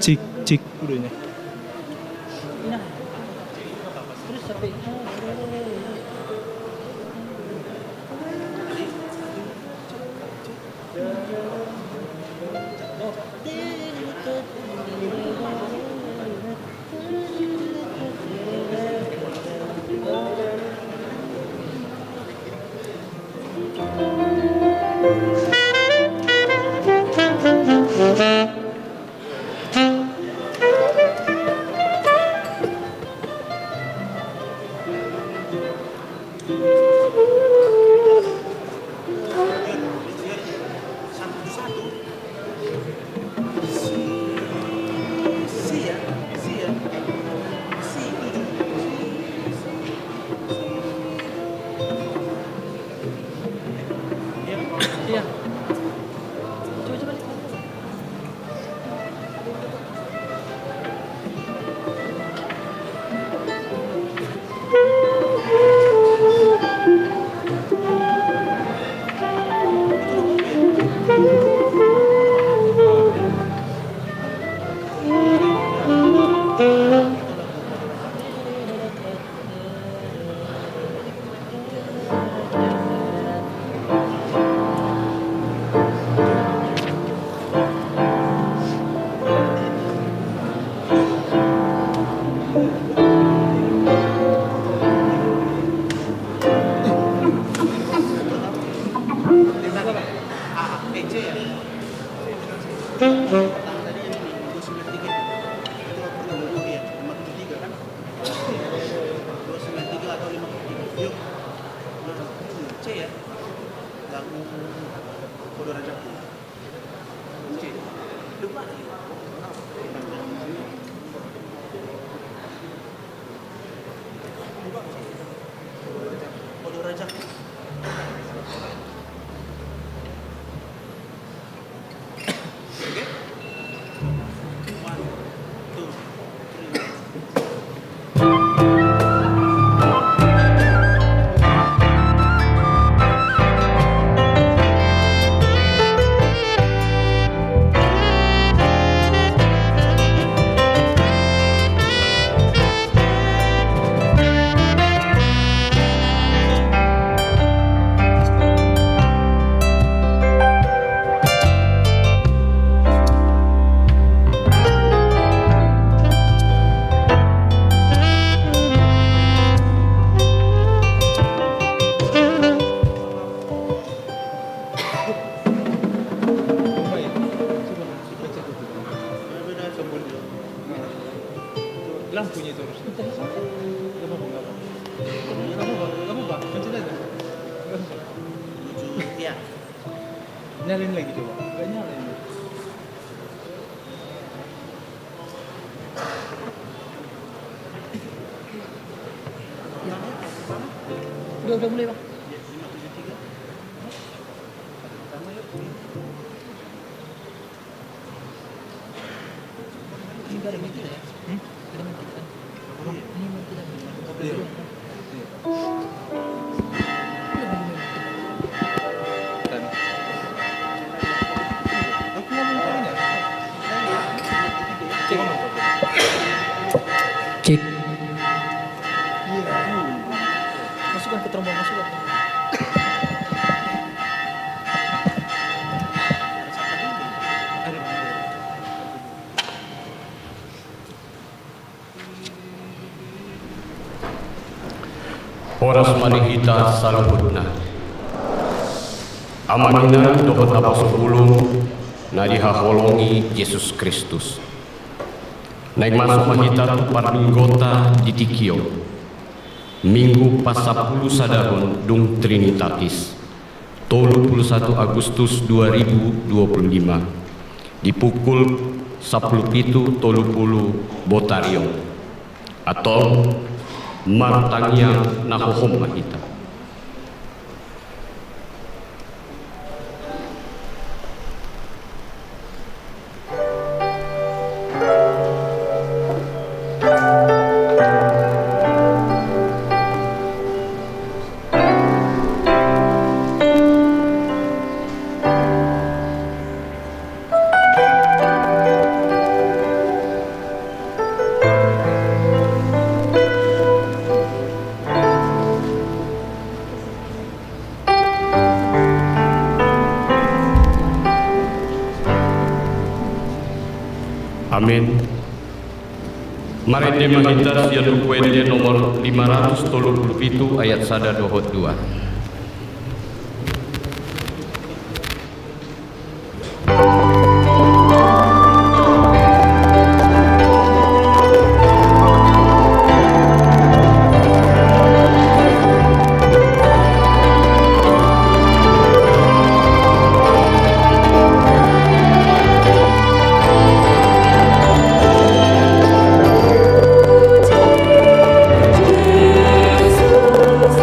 Cik, cik udahnya. Nah, terus sampai iya. Coba lihat. Lampunya itu harus. Gak apa-apa, pencet aja. Iya. Nyalain lagi coba. Gak nyalain. Udah mulai, Bang. Ini ada yang ya? Ada yang kan? Ini mau kita. Dan aku ngomong tanya. Cek. Cek. Masukkan ke trombon, masukkan. Horas manihita salubutna. Amanina dohot apostol ulung nadi haholongi Yesus Kristus. Naik masuk mahita tu parminggota di Tikio. Minggu pas 10 sadahun dung Trinitatis. 31 Agustus 2025. Di pukul 17.30 Botario atau Martangnya nahohom mahita. Amin. Mari kita siap kuende nomor 537 ayat 122. Jesus,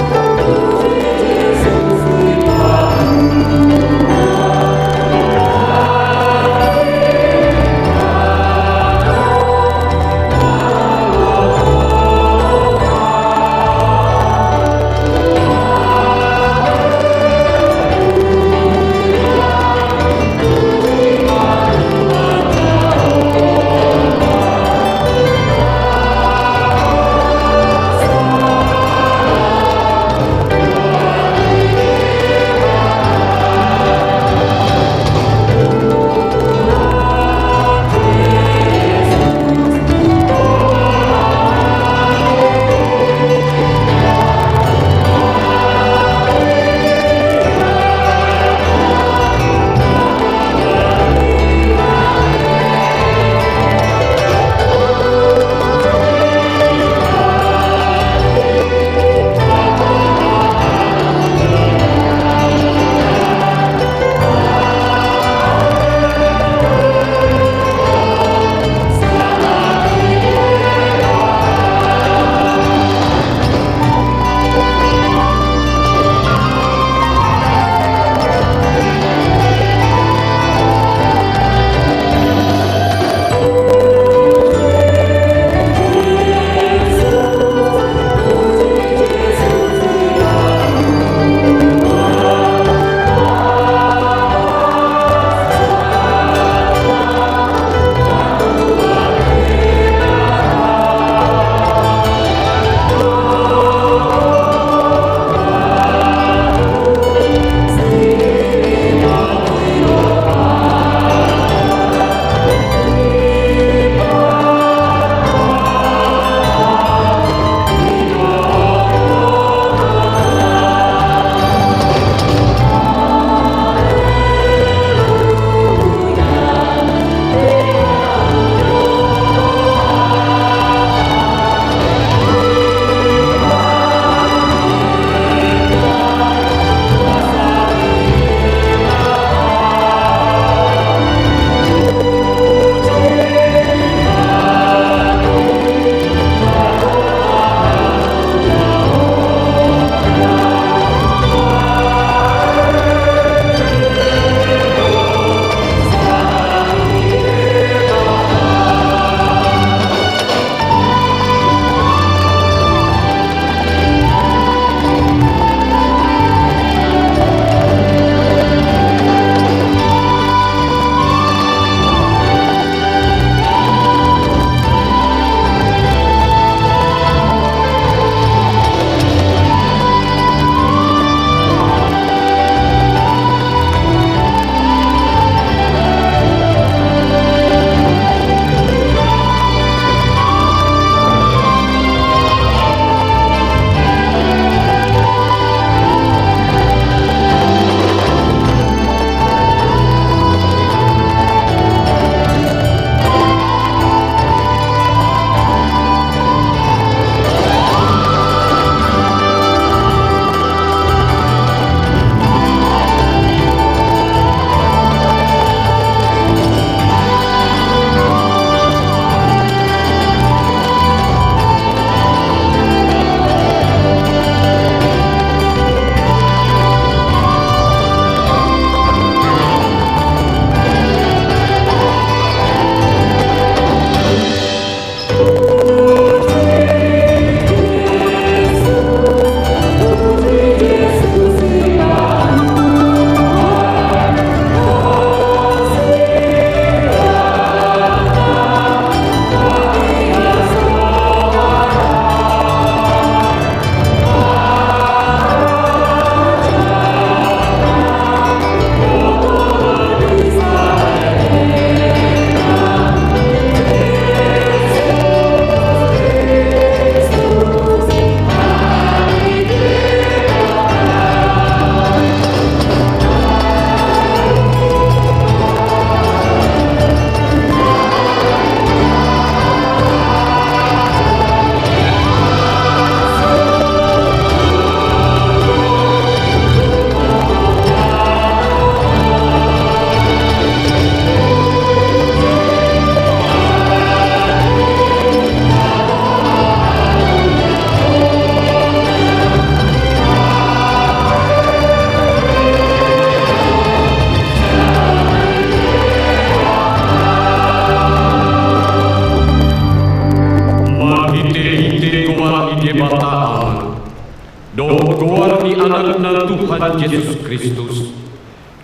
Tuhan Yesus Kristus,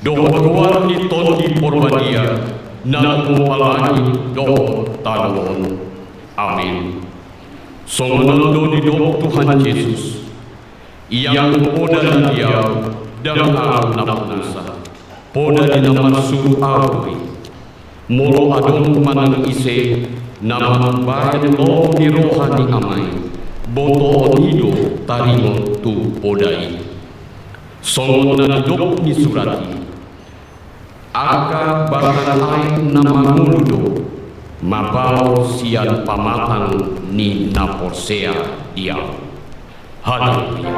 doa keluar di tondi porbadia, na kumpalani doa talon. Amin. Songonondo di doa Tuhan Yesus, yang poda di dia, dan napusa, poda di nama suruh awi, molo adon manang ise, nama bayan lo di rohani amai, boto onido tarimo tu podai. Songon na dok ni surati, aga bahkan lain nama mudo, mabau sian pamatang ni naporsea dia. Haleluya.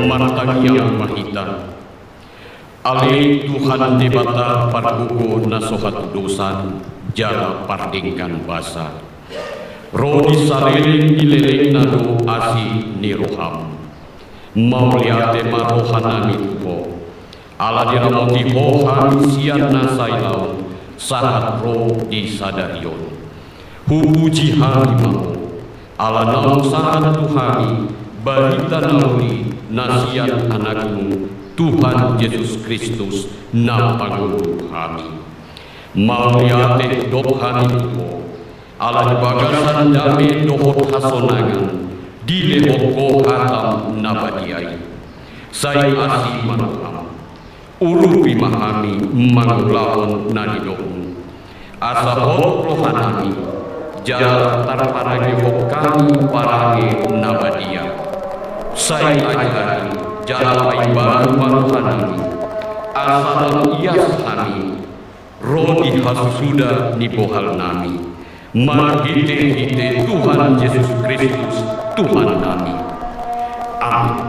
Martagia mahita, ale Tuhan debata parbuko na sohat dosan, jala pardingkan basa. Rodi sareleng dileleng na do asi ni roham. Mauliate marohanami tupo, ala diramoti hohan sian na sailau, sahat roh di sadarion. Hupuji hari mau, ala nau sahat Tuhani, barita nauli nasian anakmu, Tuhan Yesus Kristus, na pangudu kami. Mauliate dohani tupo, ala bagasan dame dohot hasonangan, di leboko hatam nabadiai. Saya asih manuham, urupi mahami mangulaon nadidohmu. Asa hot rohanami, jala tarparagi hok kami parage nabadia. Saya ajari, jala baru manuhanami, asa ias kami, rodi hasuda ni bohal nami. Margite Tuhan Yesus Kristus, Tuhan kami. Amin.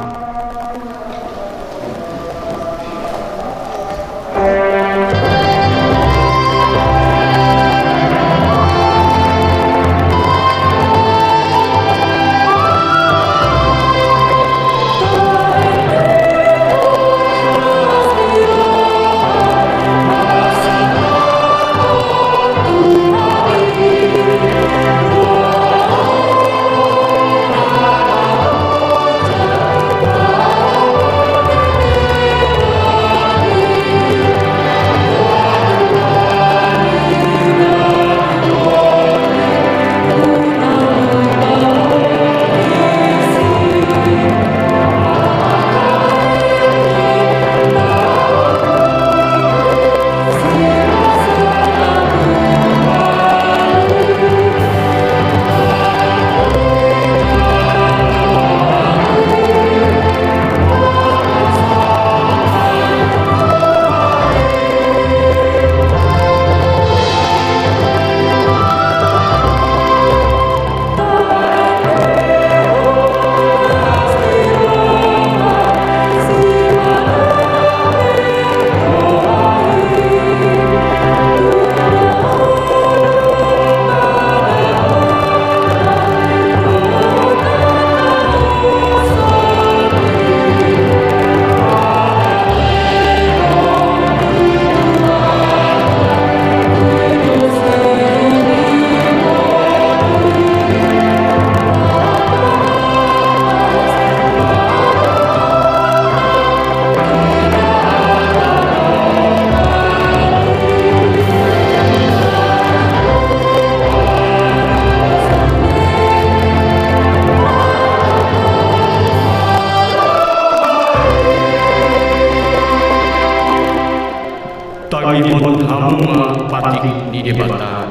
Tangi hamma patik di debata,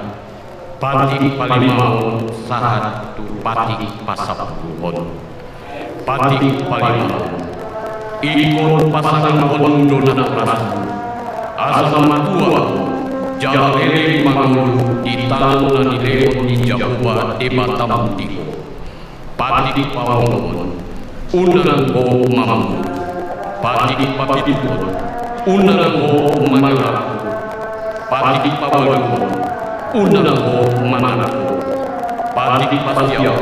patik palimau sahat tu patik pasap buhon, patik palimau ikon pasangan hon donat rasu, asal matua jalele mangulu di tanah di lewat di Jawa debatam tiko, patik pawon, undangan bo mamu, patik papitipon. Undangan manalaku, patik pabaluan, undangan manalaku, patik pasiau,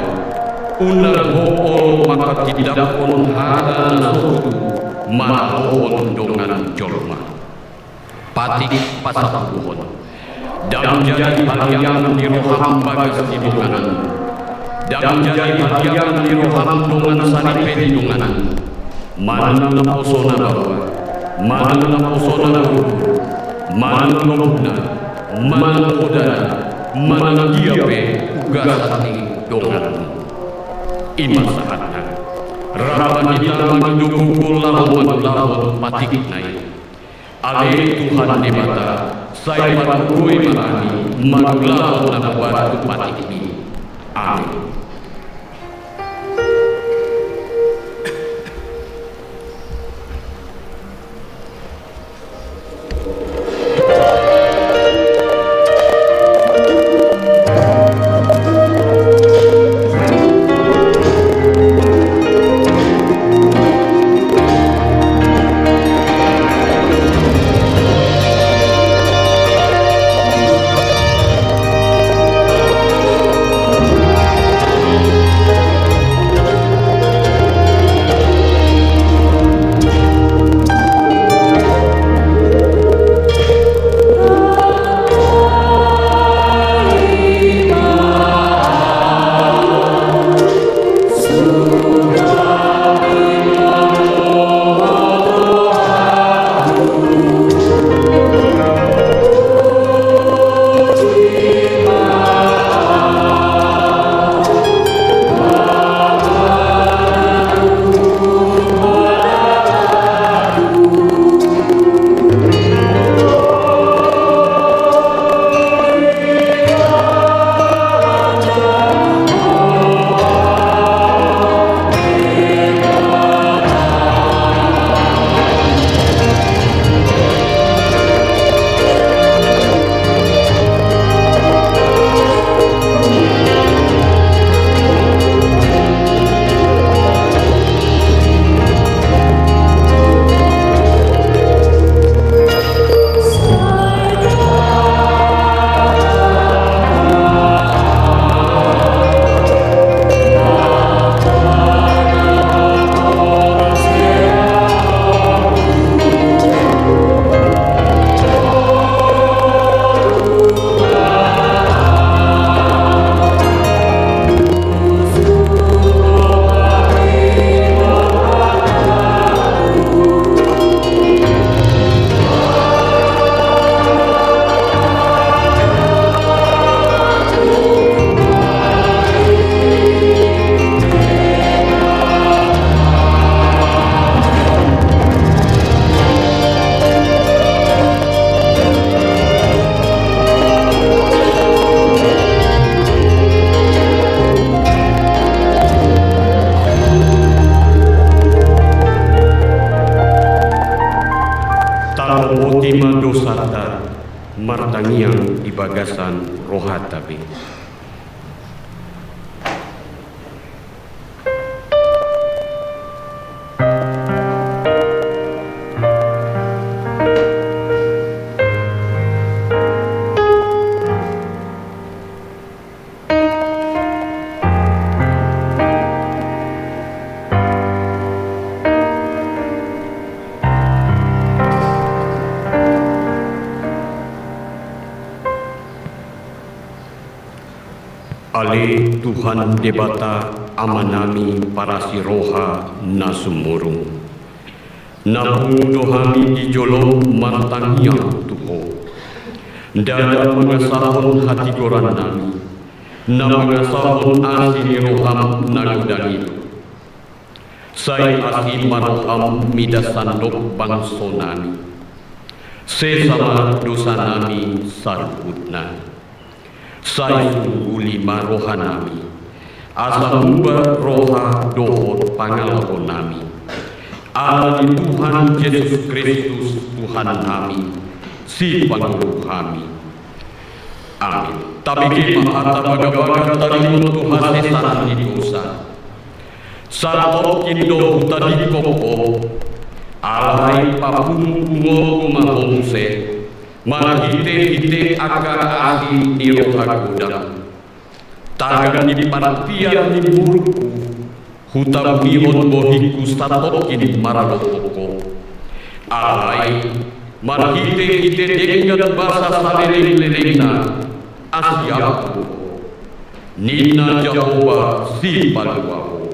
Unang ho'ol maka tidak pun hada nasutu mahon dongan jorma. Patik pasapuhon. Dan jadi haliang di roham bagas hidungan. Dan jadi haliang di roham dongan sani pedidungan. Mana posona bawa, mana posona guru, mana lobuna, mana udara, mana diape ugasani dongan. Ima sahatna Rama kita mendukung lawan patik naik Ale Tuhan debata Saya patrui marani Maglawan na batu patik ini Amin. Ultima dosata martangiang di bagasan rohatabe. Ale Tuhan debata amanami para siroha na sumurung. Nahung dohami di jolong martangnya tuho. Dalam mengesahon hati goran nami. Na mengesahon asini roham nagudang itu. Saya asih maroham midasandok bangso nami. Sesama dosa nami saruputna. Saya uli marohanami asa ubah roha dohot pangalahon nami Allah di Tuhan Yesus Kristus Tuhan nami si panguluh kami amin. Tapi kita baga-baga tadi Tuhan sesan di dosa sarap kindo tadi kopo alai papungu kumahonse mahite akar ahi di roha gudang tagan di pantian di buruku hutang mihon bohiku statokin maralopoko. Alay, marhite-hite dengan bahasa saleleng-lelengna, asyaku, Nina Jehovah si paluawo.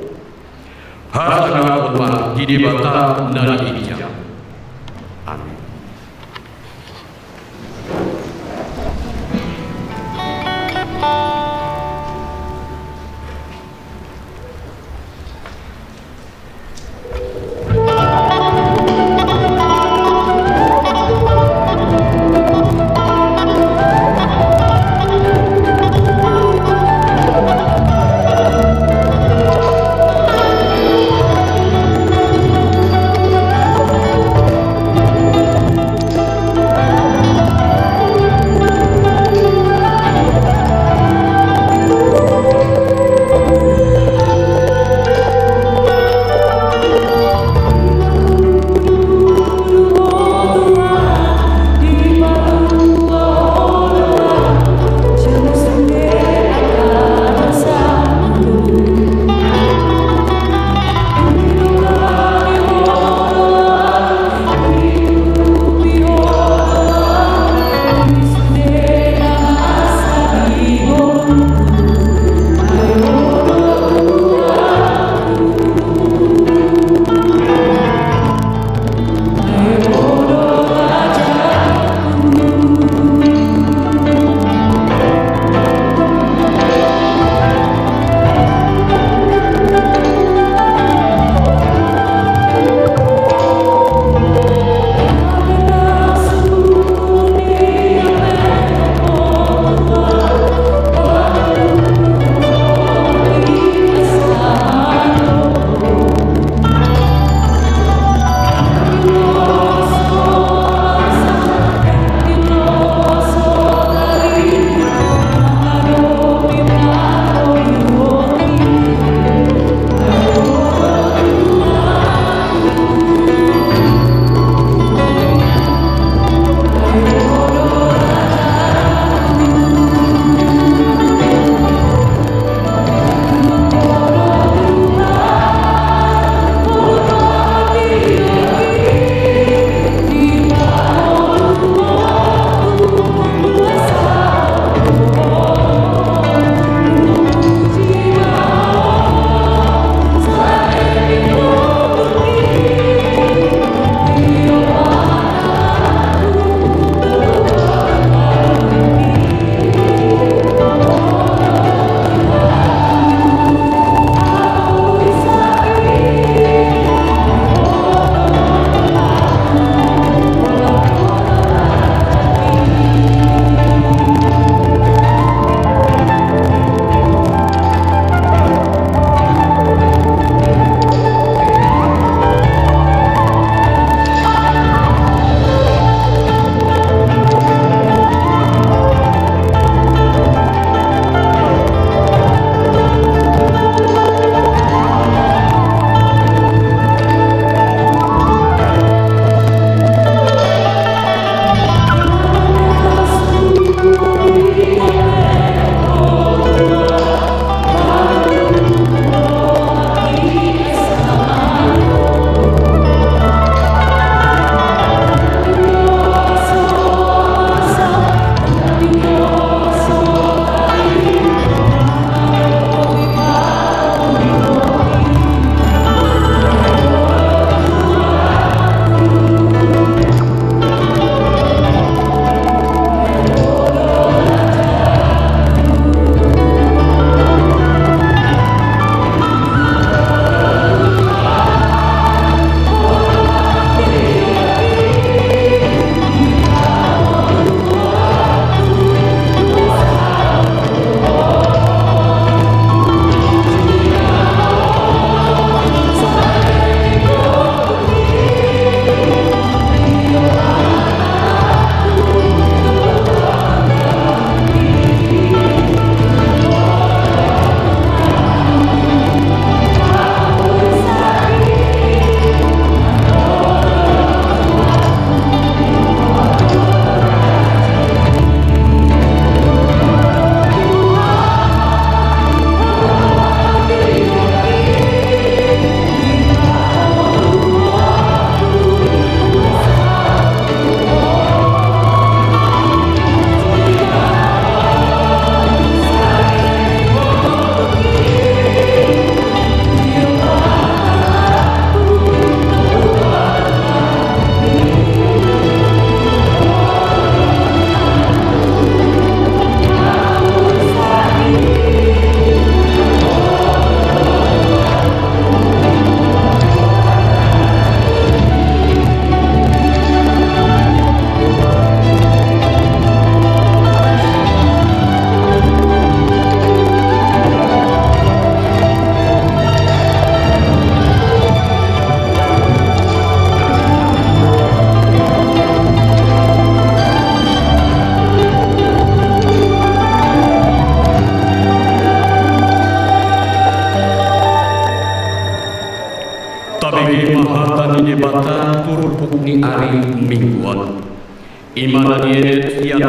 Hasana Allah hidibata nani ijam. Amin.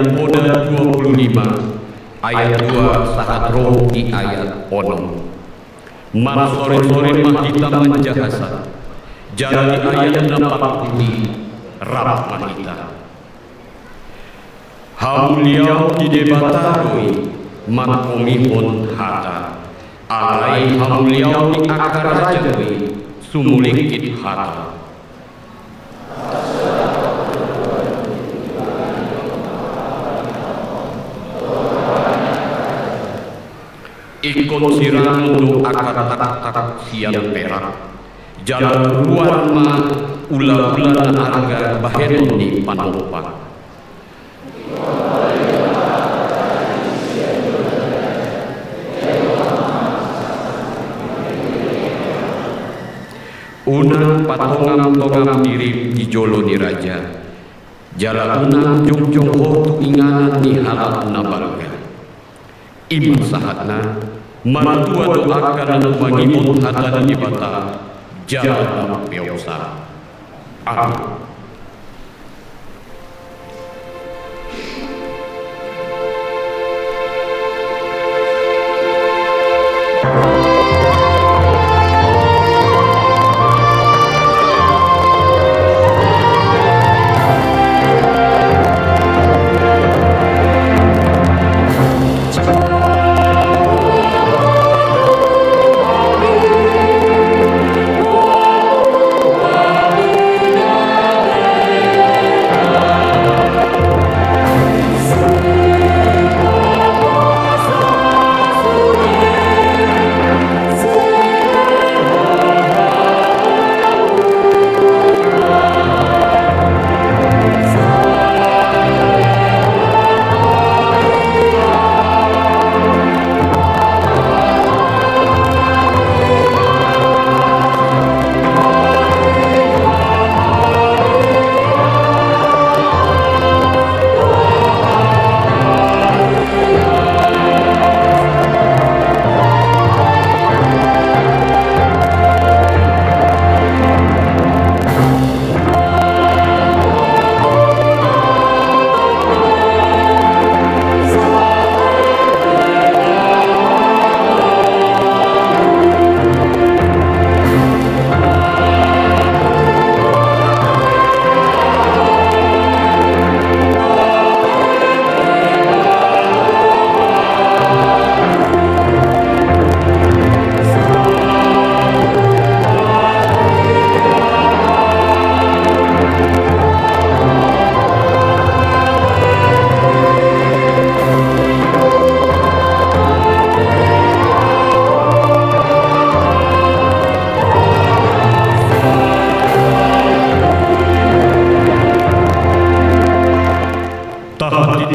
Boda 25 ayat 2 sahat roh di ayat onom. Man sore-sore mah kita menjahasa, jalani ayat nampak putih, rap mahita. Hauliau di debataroi, man komihon hata, alai hauliau di akar rajai, sumulikit hata. Ikut sirang do akar tak siang perak, jalan ruan ma ula-ula na arga bahenon di panopa. Unang patongam-tongam diri di jolo ni raja, jalan unang jong-jong hotu inganan ni halal na balga. Iman sahatna, mantua doakan dan mangimut hata di bata, jalan peosa. Amin.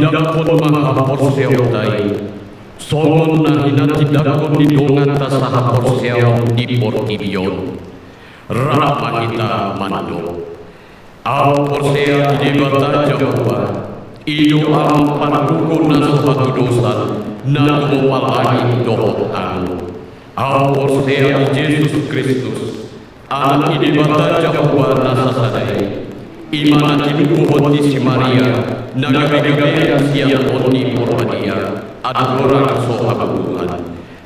Tidakon maha porseong dai, songon na hina tidakon didongan ta saha porseong di portibion, rama kita mando. Au porsea di bata Jawa, ido am panukun na sohatu dosa, na kumapalagi dohot anu. Au porsea Yesus Kristus, anak di bata Jawa na sasadai, iman hidup di si Maria, naga-naga siang oni pormadia, adu orang sohabuhan.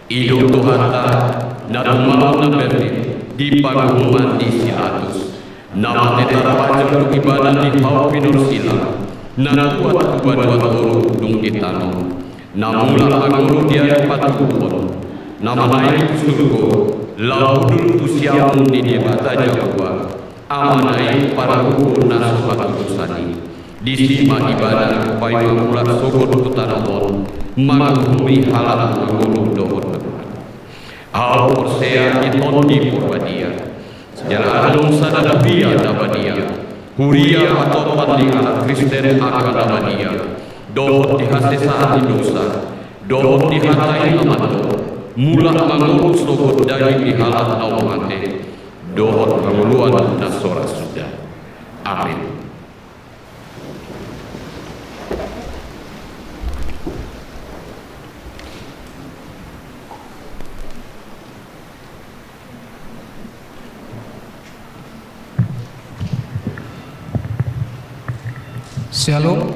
Idu Tuhan ta, nadu malam na berni, di pagumuman di silatus. Nama netara pajak ibadah di hau pinur sila, nadu atuban waturu dung ditano. Namula aguru dia patukun, nama naik surgo, laudul usiamun di debata Jawa. Amanai para guru nasobat utusani disima ibadah pai mangulat sokot putaramon maghumi halal mangulu dohot au porsea iton di purbadia sejarah adong sadadabia dabadia huria atau pandi ala Kristen akan dabadia dohot di hati saat dosa dohot di hatai amando mula mangulu sokot dari di halal awamante dohot penguluan nasora sudah. Amin. Shalom.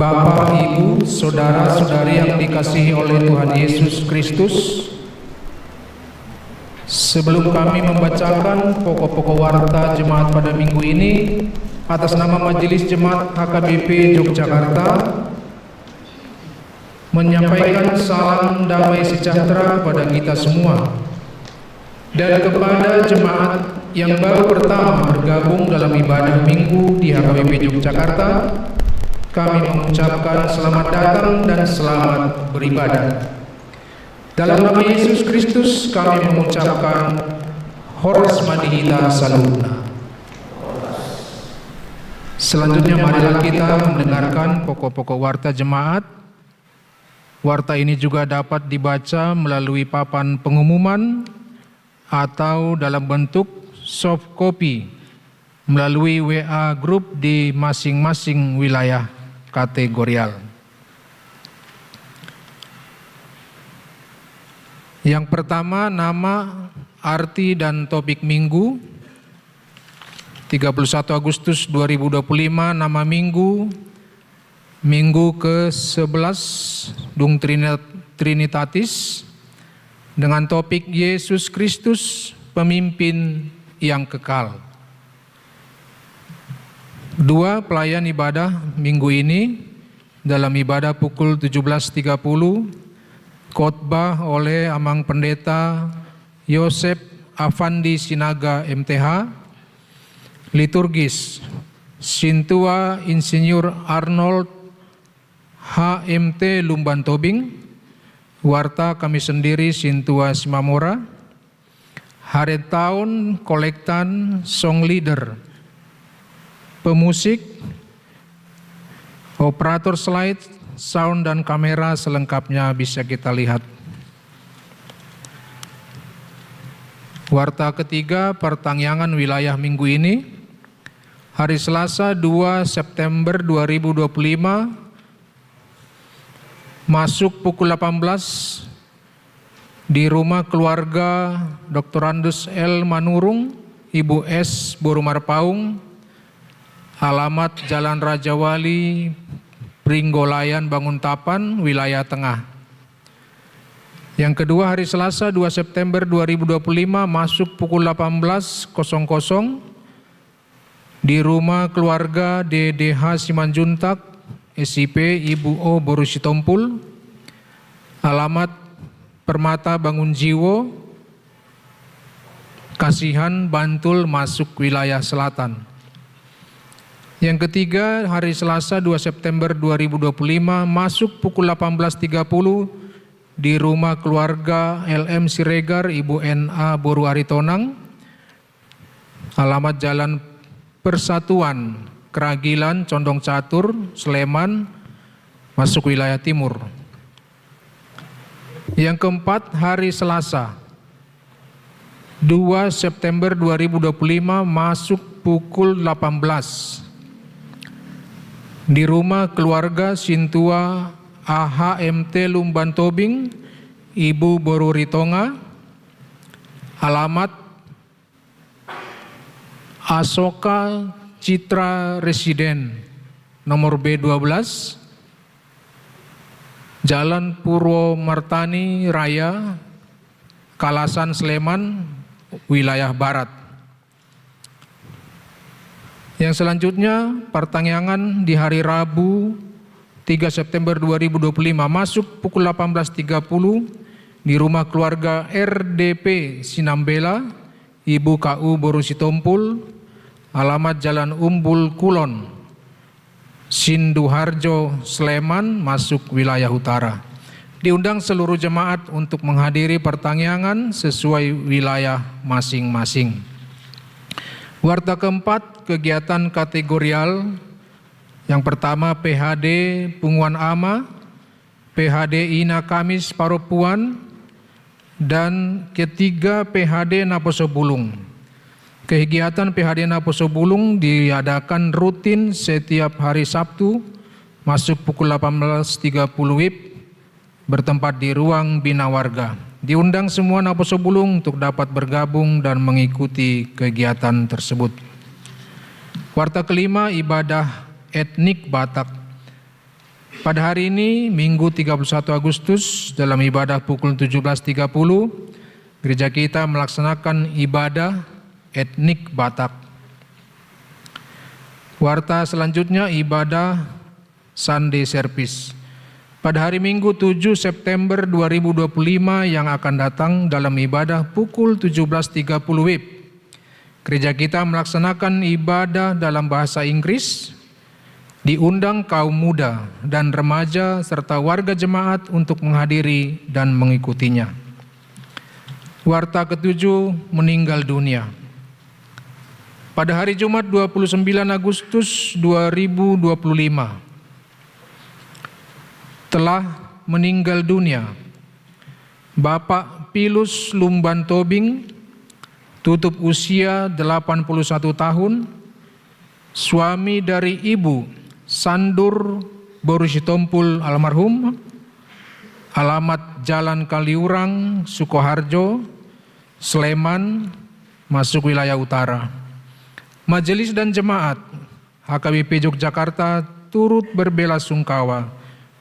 Bapak, Ibu, saudara-saudari yang dikasihi oleh Tuhan Yesus Kristus, sebelum kami membacakan pokok-pokok warta jemaat pada minggu ini, atas nama Majelis Jemaat HKBP Yogyakarta, menyampaikan salam damai sejahtera kepada kita semua. Dan kepada jemaat yang baru pertama bergabung dalam ibadah minggu di HKBP Yogyakarta, kami mengucapkan selamat datang dan selamat beribadah. Dalam nama Yesus Kristus kami mengucapkan Horas Madihita Saluna. Selanjutnya marilah kita mendengarkan pokok-pokok warta jemaat. Warta ini juga dapat dibaca melalui papan pengumuman atau dalam bentuk soft copy melalui WA group di masing-masing wilayah kategorial. Yang pertama, nama, arti dan topik minggu. 31 Agustus 2025, nama minggu, minggu ke-11 Dung Trinitatis, dengan topik Yesus Kristus, pemimpin yang kekal. 2. Pelayan ibadah minggu ini dalam ibadah pukul 17.30, khotbah oleh Amang Pendeta Yosef Afandi Sinaga MTH, liturgis Sintua Insinyur Arnold HMT Lumban Tobing, warta kami sendiri Sintua Simamora, hari tahun kolektan song leader, pemusik, operator slide, sound dan kamera selengkapnya bisa kita lihat. Warta ketiga, pertangyangan wilayah minggu ini, hari Selasa 2 September 2025, masuk pukul 18 di rumah keluarga Dr. Andus L. Manurung, Ibu S. Borumar Paung, alamat Jalan Raja Wali, Pringgolayan, Banguntapan, wilayah Tengah. Yang kedua, hari Selasa 2 September 2025, masuk pukul 18.00 di rumah keluarga DDH Simanjuntak, SIP Ibu O. Borusitompul, alamat Permata Bangun Jiwo, Kasihan, Bantul, masuk wilayah Selatan. Yang ketiga, hari Selasa 2 September 2025, masuk pukul 18.30 di rumah keluarga LM Siregar, Ibu NA Boru Aritonang, alamat Jalan Persatuan, Keragilan, Condong Catur, Sleman, masuk wilayah Timur. Yang keempat, hari Selasa 2 September 2025, masuk pukul 18 di rumah keluarga Sintua AHMT Lumban Tobing, Ibu Boru Ritonga, alamat Asoka Citra Residen, nomor B12, Jalan Purwo Martani Raya, Kalasan, Sleman, wilayah Barat. Yang selanjutnya, pertangyangan di hari Rabu 3 September 2025, masuk pukul 18.30 di rumah keluarga RDP Sinambela, Ibu KU Borusitompul, alamat Jalan Umbul Kulon, Sinduharjo, Sleman, masuk wilayah utara. Diundang seluruh jemaat untuk menghadiri pertangyangan sesuai wilayah masing-masing. Warta keempat, kegiatan kategorial. Yang pertama, PHD Punguan Ama, PHD Ina Kamis Paropuan, dan ketiga PHD Naposo Bulung. Kegiatan PHD Naposo Bulung diadakan rutin setiap hari Sabtu, masuk pukul 18.30 WIB, bertempat di ruang bina warga. Diundang semua Naposo Bulung untuk dapat bergabung dan mengikuti kegiatan tersebut. Warta kelima, ibadah etnik Batak. Pada hari ini, Minggu 31 Agustus, dalam ibadah pukul 17.30, gereja kita melaksanakan ibadah etnik Batak. Warta selanjutnya ibadah Sunday Service. Pada hari Minggu 7 September 2025 yang akan datang dalam ibadah pukul 17.30 WIB, gereja kita melaksanakan ibadah dalam bahasa Inggris. Diundang kaum muda dan remaja serta warga jemaat untuk menghadiri dan mengikutinya. Warta ketujuh, meninggal dunia. Pada hari Jumat 29 Agustus 2025 telah meninggal dunia Bapak Pilus Lumban Tobing, tutup usia 81 tahun, suami dari Ibu Sandur Borusitompul almarhum, alamat Jalan Kaliurang, Sukoharjo, Sleman, masuk wilayah utara. Majelis dan jemaat HKBP Yogyakarta turut berbelasungkawa.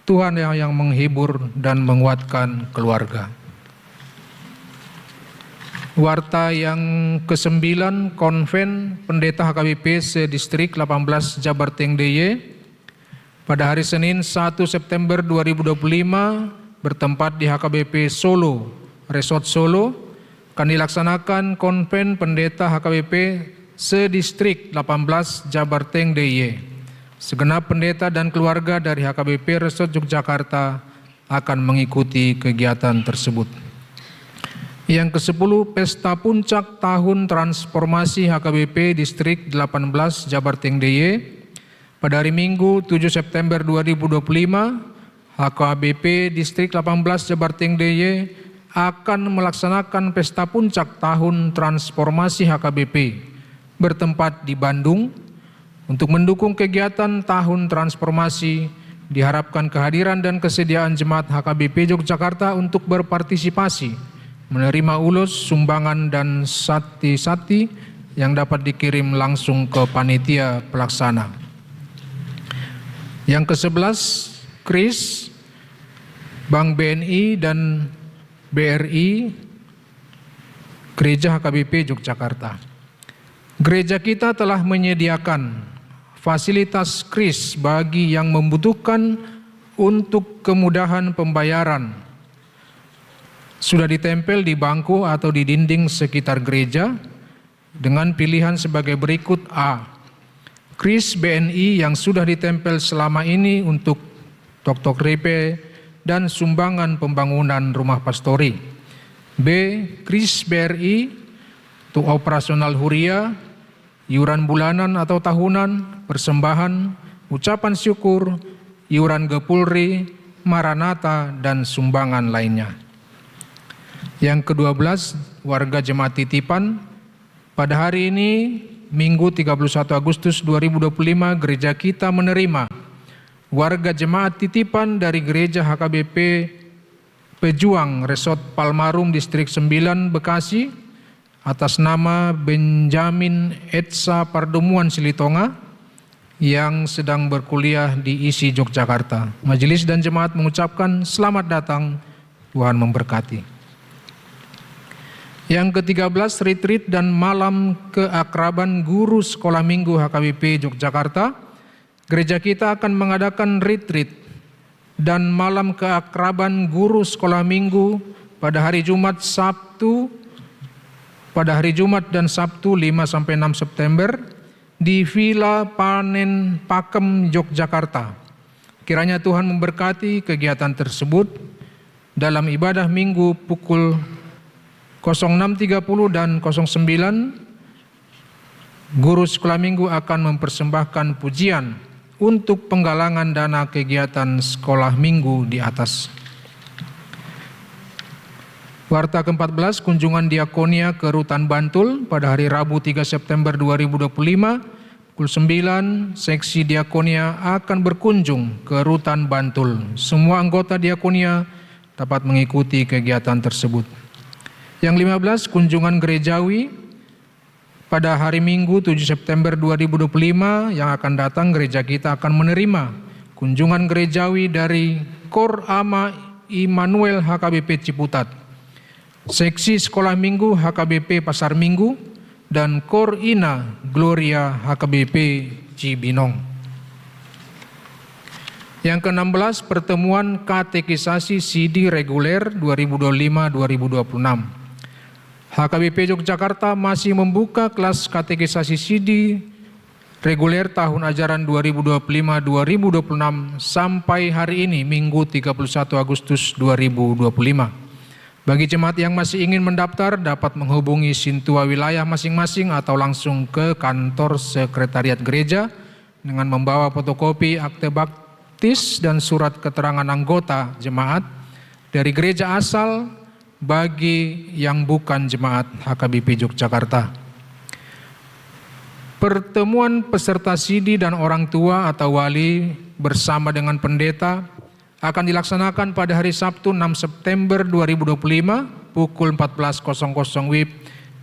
Tuhan yang menghibur dan menguatkan keluarga. Warta yang ke-9, Konven Pendeta HKBP se-Distrik 18 Jabarteng DIY, pada hari Senin 1 September 2025 bertempat di HKBP Solo, Resort Solo, akan dilaksanakan Konven Pendeta HKBP se-Distrik 18 Jabarteng DIY. Segenap pendeta dan keluarga dari HKBP Resort Yogyakarta akan mengikuti kegiatan tersebut. Yang ke-10, Pesta Puncak Tahun Transformasi HKBP Distrik 18 Jabarteng DIY. Pada hari Minggu 7 September 2025, HKBP Distrik 18 Jabarteng DIY akan melaksanakan Pesta Puncak Tahun Transformasi HKBP bertempat di Bandung. Untuk mendukung kegiatan Tahun Transformasi, diharapkan kehadiran dan kesediaan jemaat HKBP Yogyakarta untuk berpartisipasi, menerima ulus, sumbangan, dan sati-sati yang dapat dikirim langsung ke panitia pelaksana. Yang ke-11, KRIS, Bank BNI dan BRI, Gereja HKBP Yogyakarta. Gereja kita telah menyediakan fasilitas KRIS bagi yang membutuhkan untuk kemudahan pembayaran. Sudah ditempel di bangku atau di dinding sekitar gereja dengan pilihan sebagai berikut: A. KRIS BNI yang sudah ditempel selama ini untuk tok-tok repe dan sumbangan pembangunan rumah pastori. B. KRIS BRI untuk operasional huria, iuran bulanan atau tahunan, persembahan, ucapan syukur, iuran Gepulri, Maranatha, dan sumbangan lainnya. Yang ke-12, warga jemaat titipan. Pada hari ini, Minggu 31 Agustus 2025, gereja kita menerima warga jemaat titipan dari gereja HKBP Pejuang Resort Palmarum Distrik 9 Bekasi atas nama Benjamin Etsa Pardemuan Silitonga yang sedang berkuliah di ISI Yogyakarta. Majelis dan jemaat mengucapkan selamat datang, Tuhan memberkati. Yang ke-13, retreat dan malam keakraban guru sekolah minggu HKBP Yogyakarta. Gereja kita akan mengadakan retreat dan malam keakraban guru sekolah minggu pada hari Jumat dan Sabtu 5-6 September di Villa Panen Pakem Yogyakarta. Kiranya Tuhan memberkati kegiatan tersebut. Dalam ibadah minggu pukul 06.30 dan 09, guru sekolah minggu akan mempersembahkan pujian untuk penggalangan dana kegiatan sekolah minggu di atas. Warta ke-14, kunjungan diakonia ke Rutan Bantul pada hari Rabu 3 September 2025, pukul 9, seksi diakonia akan berkunjung ke Rutan Bantul. Semua anggota diakonia dapat mengikuti kegiatan tersebut. Yang 15, kunjungan gerejawi pada hari Minggu 7 September 2025 yang akan datang, gereja kita akan menerima kunjungan gerejawi dari Kor Ama Immanuel HKBP Ciputat, Seksi Sekolah Minggu HKBP Pasar Minggu, dan Kor Ina Gloria HKBP Cibinong. Yang ke-16, pertemuan katekisasi CD reguler 2025-2026. HKBP Yogyakarta masih membuka kelas katekisasi CD reguler tahun ajaran 2025-2026 sampai hari ini, Minggu 31 Agustus 2025. Bagi jemaat yang masih ingin mendaftar dapat menghubungi Sintua wilayah masing-masing atau langsung ke kantor sekretariat gereja dengan membawa fotokopi akte baptis dan surat keterangan anggota jemaat dari gereja asal bagi yang bukan jemaat HKBP Yogyakarta. Pertemuan peserta CD dan orang tua atau wali bersama dengan pendeta akan dilaksanakan pada hari Sabtu 6 September 2025 pukul 14.00 WIB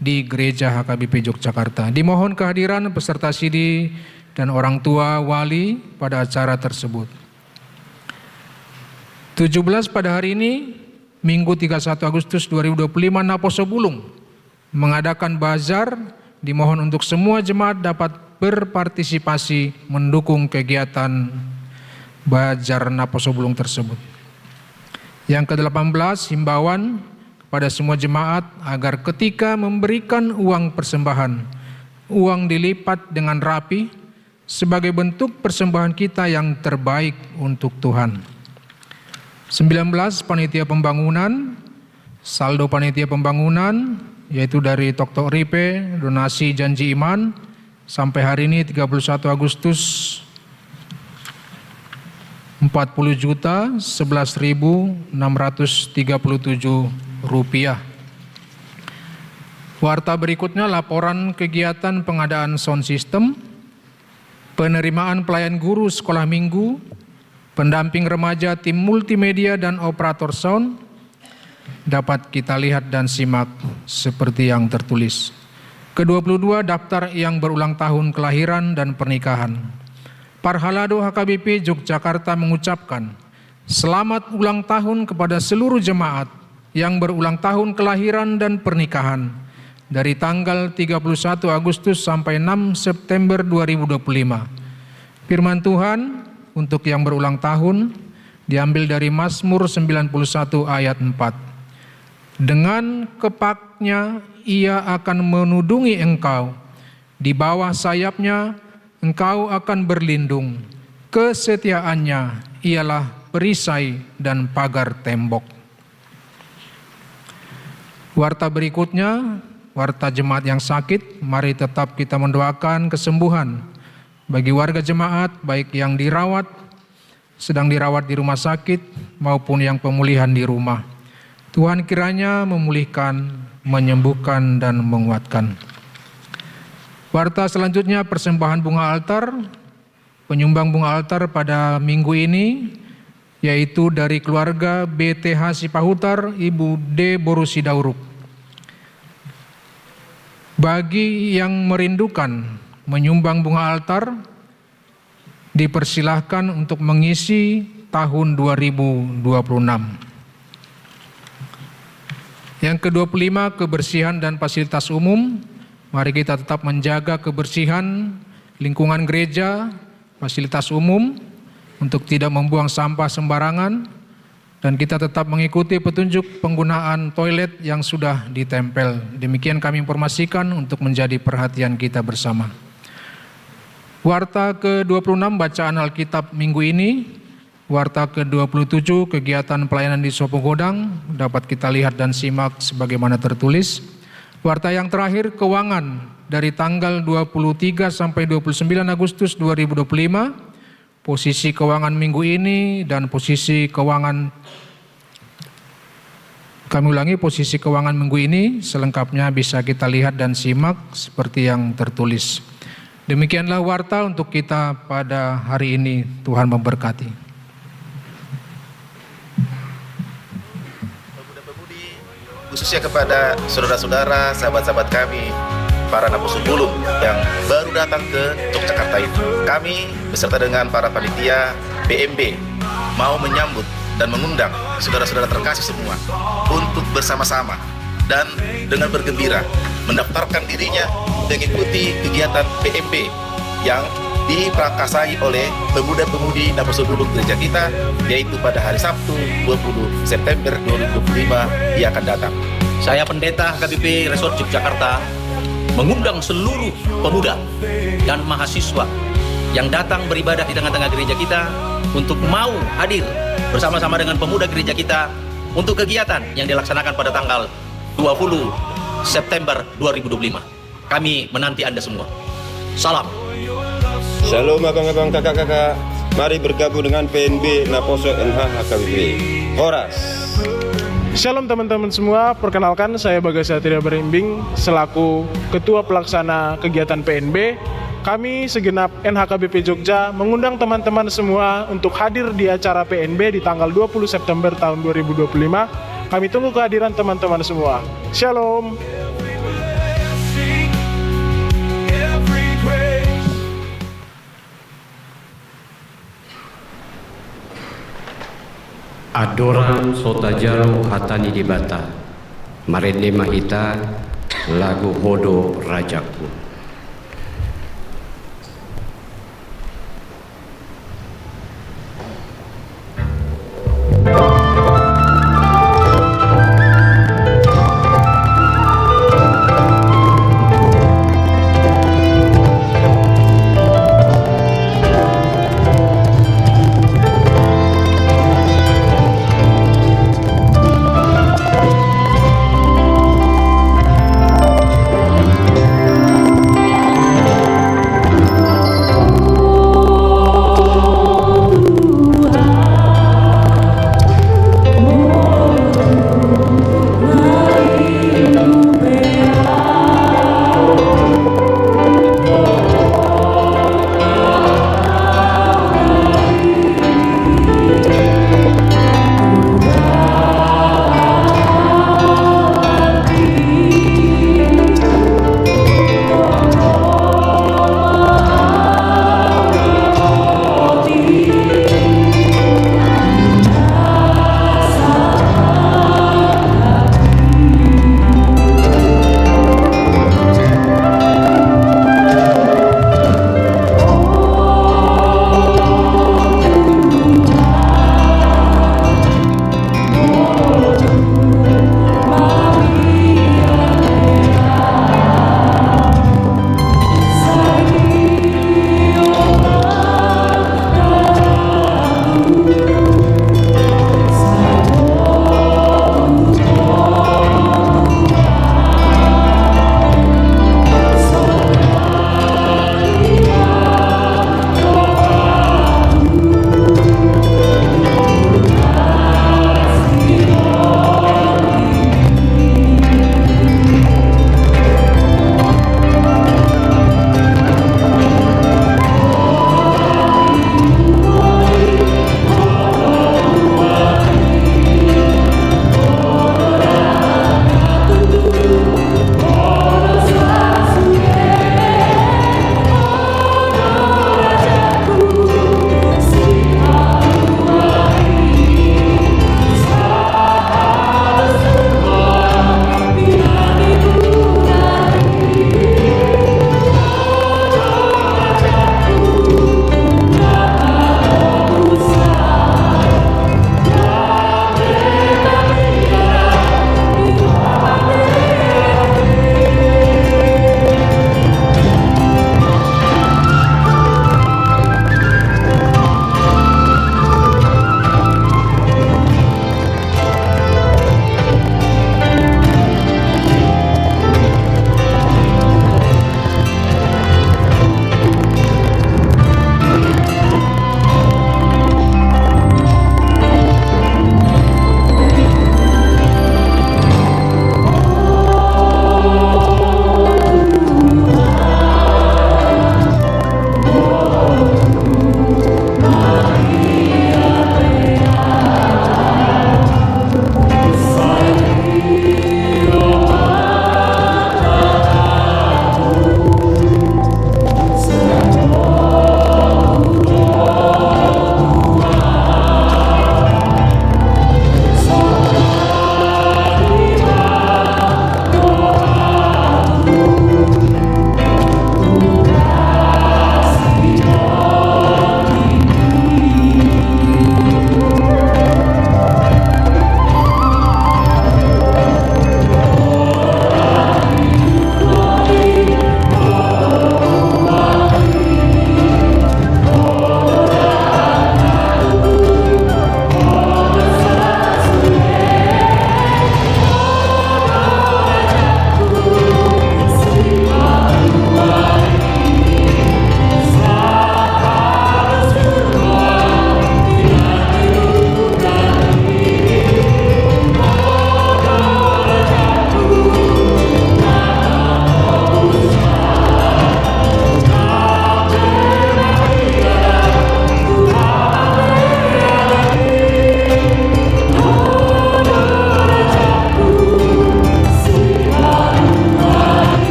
di Gereja HKBP Yogyakarta. Dimohon kehadiran peserta CD dan orang tua wali pada acara tersebut. 17 pada hari ini, Minggu 31 Agustus 2025, Naposo Bulung mengadakan bazar. Dimohon untuk semua jemaat dapat berpartisipasi mendukung kegiatan bazar Naposo Bulung tersebut. Yang ke-18, himbauan kepada semua jemaat agar ketika memberikan uang persembahan, uang dilipat dengan rapi sebagai bentuk persembahan kita yang terbaik untuk Tuhan. 19, panitia pembangunan, saldo panitia pembangunan, yaitu dari Tok Ripe, donasi janji iman, sampai hari ini 31 Agustus 40.011.637 rupiah. Warta berikutnya laporan kegiatan pengadaan sound system, penerimaan pelayan guru sekolah minggu, pendamping remaja tim multimedia dan operator sound, dapat kita lihat dan simak seperti yang tertulis. Ke-22, daftar yang berulang tahun kelahiran dan pernikahan. Parhalado HKBP Yogyakarta mengucapkan selamat ulang tahun kepada seluruh jemaat yang berulang tahun kelahiran dan pernikahan dari tanggal 31 Agustus sampai 6 September 2025. Firman Tuhan untuk yang berulang tahun diambil dari Mazmur 91 ayat 4. Dengan kepaknya ia akan menudungi engkau, di bawah sayapnya engkau akan berlindung. Kesetiaannya ialah perisai dan pagar tembok. Warta berikutnya, warta jemaat yang sakit. Mari tetap kita mendoakan kesembuhan bagi warga jemaat, baik yang dirawat, sedang dirawat di rumah sakit, maupun yang pemulihan di rumah. Tuhan kiranya memulihkan, menyembuhkan, dan menguatkan. Warta selanjutnya persembahan bunga altar. Penyumbang bunga altar pada minggu ini yaitu dari keluarga BTH Sipahutar, Ibu D. Borusidauruk. Bagi yang merindukan menyumbang bunga altar, dipersilahkan untuk mengisi tahun 2026. Yang ke-25, kebersihan dan fasilitas umum. Mari kita tetap menjaga kebersihan lingkungan gereja, fasilitas umum, untuk tidak membuang sampah sembarangan, dan kita tetap mengikuti petunjuk penggunaan toilet yang sudah ditempel. Demikian kami informasikan untuk menjadi perhatian kita bersama. Warta ke-26, bacaan Alkitab minggu ini. Warta ke-27, kegiatan pelayanan di Sopogodang, dapat kita lihat dan simak sebagaimana tertulis. Warta yang terakhir, keuangan dari tanggal 23 sampai 29 Agustus 2025, posisi keuangan minggu ini dan posisi keuangan, kami ulangi, posisi keuangan minggu ini selengkapnya bisa kita lihat dan simak seperti yang tertulis. Demikianlah warta untuk kita pada hari ini. Tuhan memberkati. Khususnya kepada saudara-saudara, sahabat-sahabat kami, para Naposo Bulung yang baru datang ke Yogyakarta kota ini. Kami beserta dengan para panitia PMB mau menyambut dan mengundang saudara-saudara terkasih semua untuk bersama-sama dan dengan bergembira mendaftarkan dirinya mengikuti kegiatan PMB yang diprakasai oleh pemuda-pemudi Naposobulung gereja kita, yaitu pada hari Sabtu 20 September 2025 yang akan datang. Saya Pendeta HKBP Resort Yogyakarta mengundang seluruh pemuda dan mahasiswa yang datang beribadah di tengah-tengah gereja kita untuk mau hadir bersama-sama dengan pemuda gereja kita untuk kegiatan yang dilaksanakan pada tanggal 20 September 2025. Kami menanti Anda semua. Salam. Shalom abang-abang, kakak-kakak. Mari bergabung dengan PNB Naposo NH HKBP. Horas. Shalom teman-teman semua, perkenalkan saya Bagas Satria Berimbing selaku Ketua Pelaksana Kegiatan PNB. Kami segenap NHKBP Jogja mengundang teman-teman semua untuk hadir di acara PNB di tanggal 20 September tahun 2025. Kami tunggu kehadiran teman-teman semua. Shalom. Adoran Sotajalo Hatani Dibata Marene Mahita lagu Hodo Rajaku.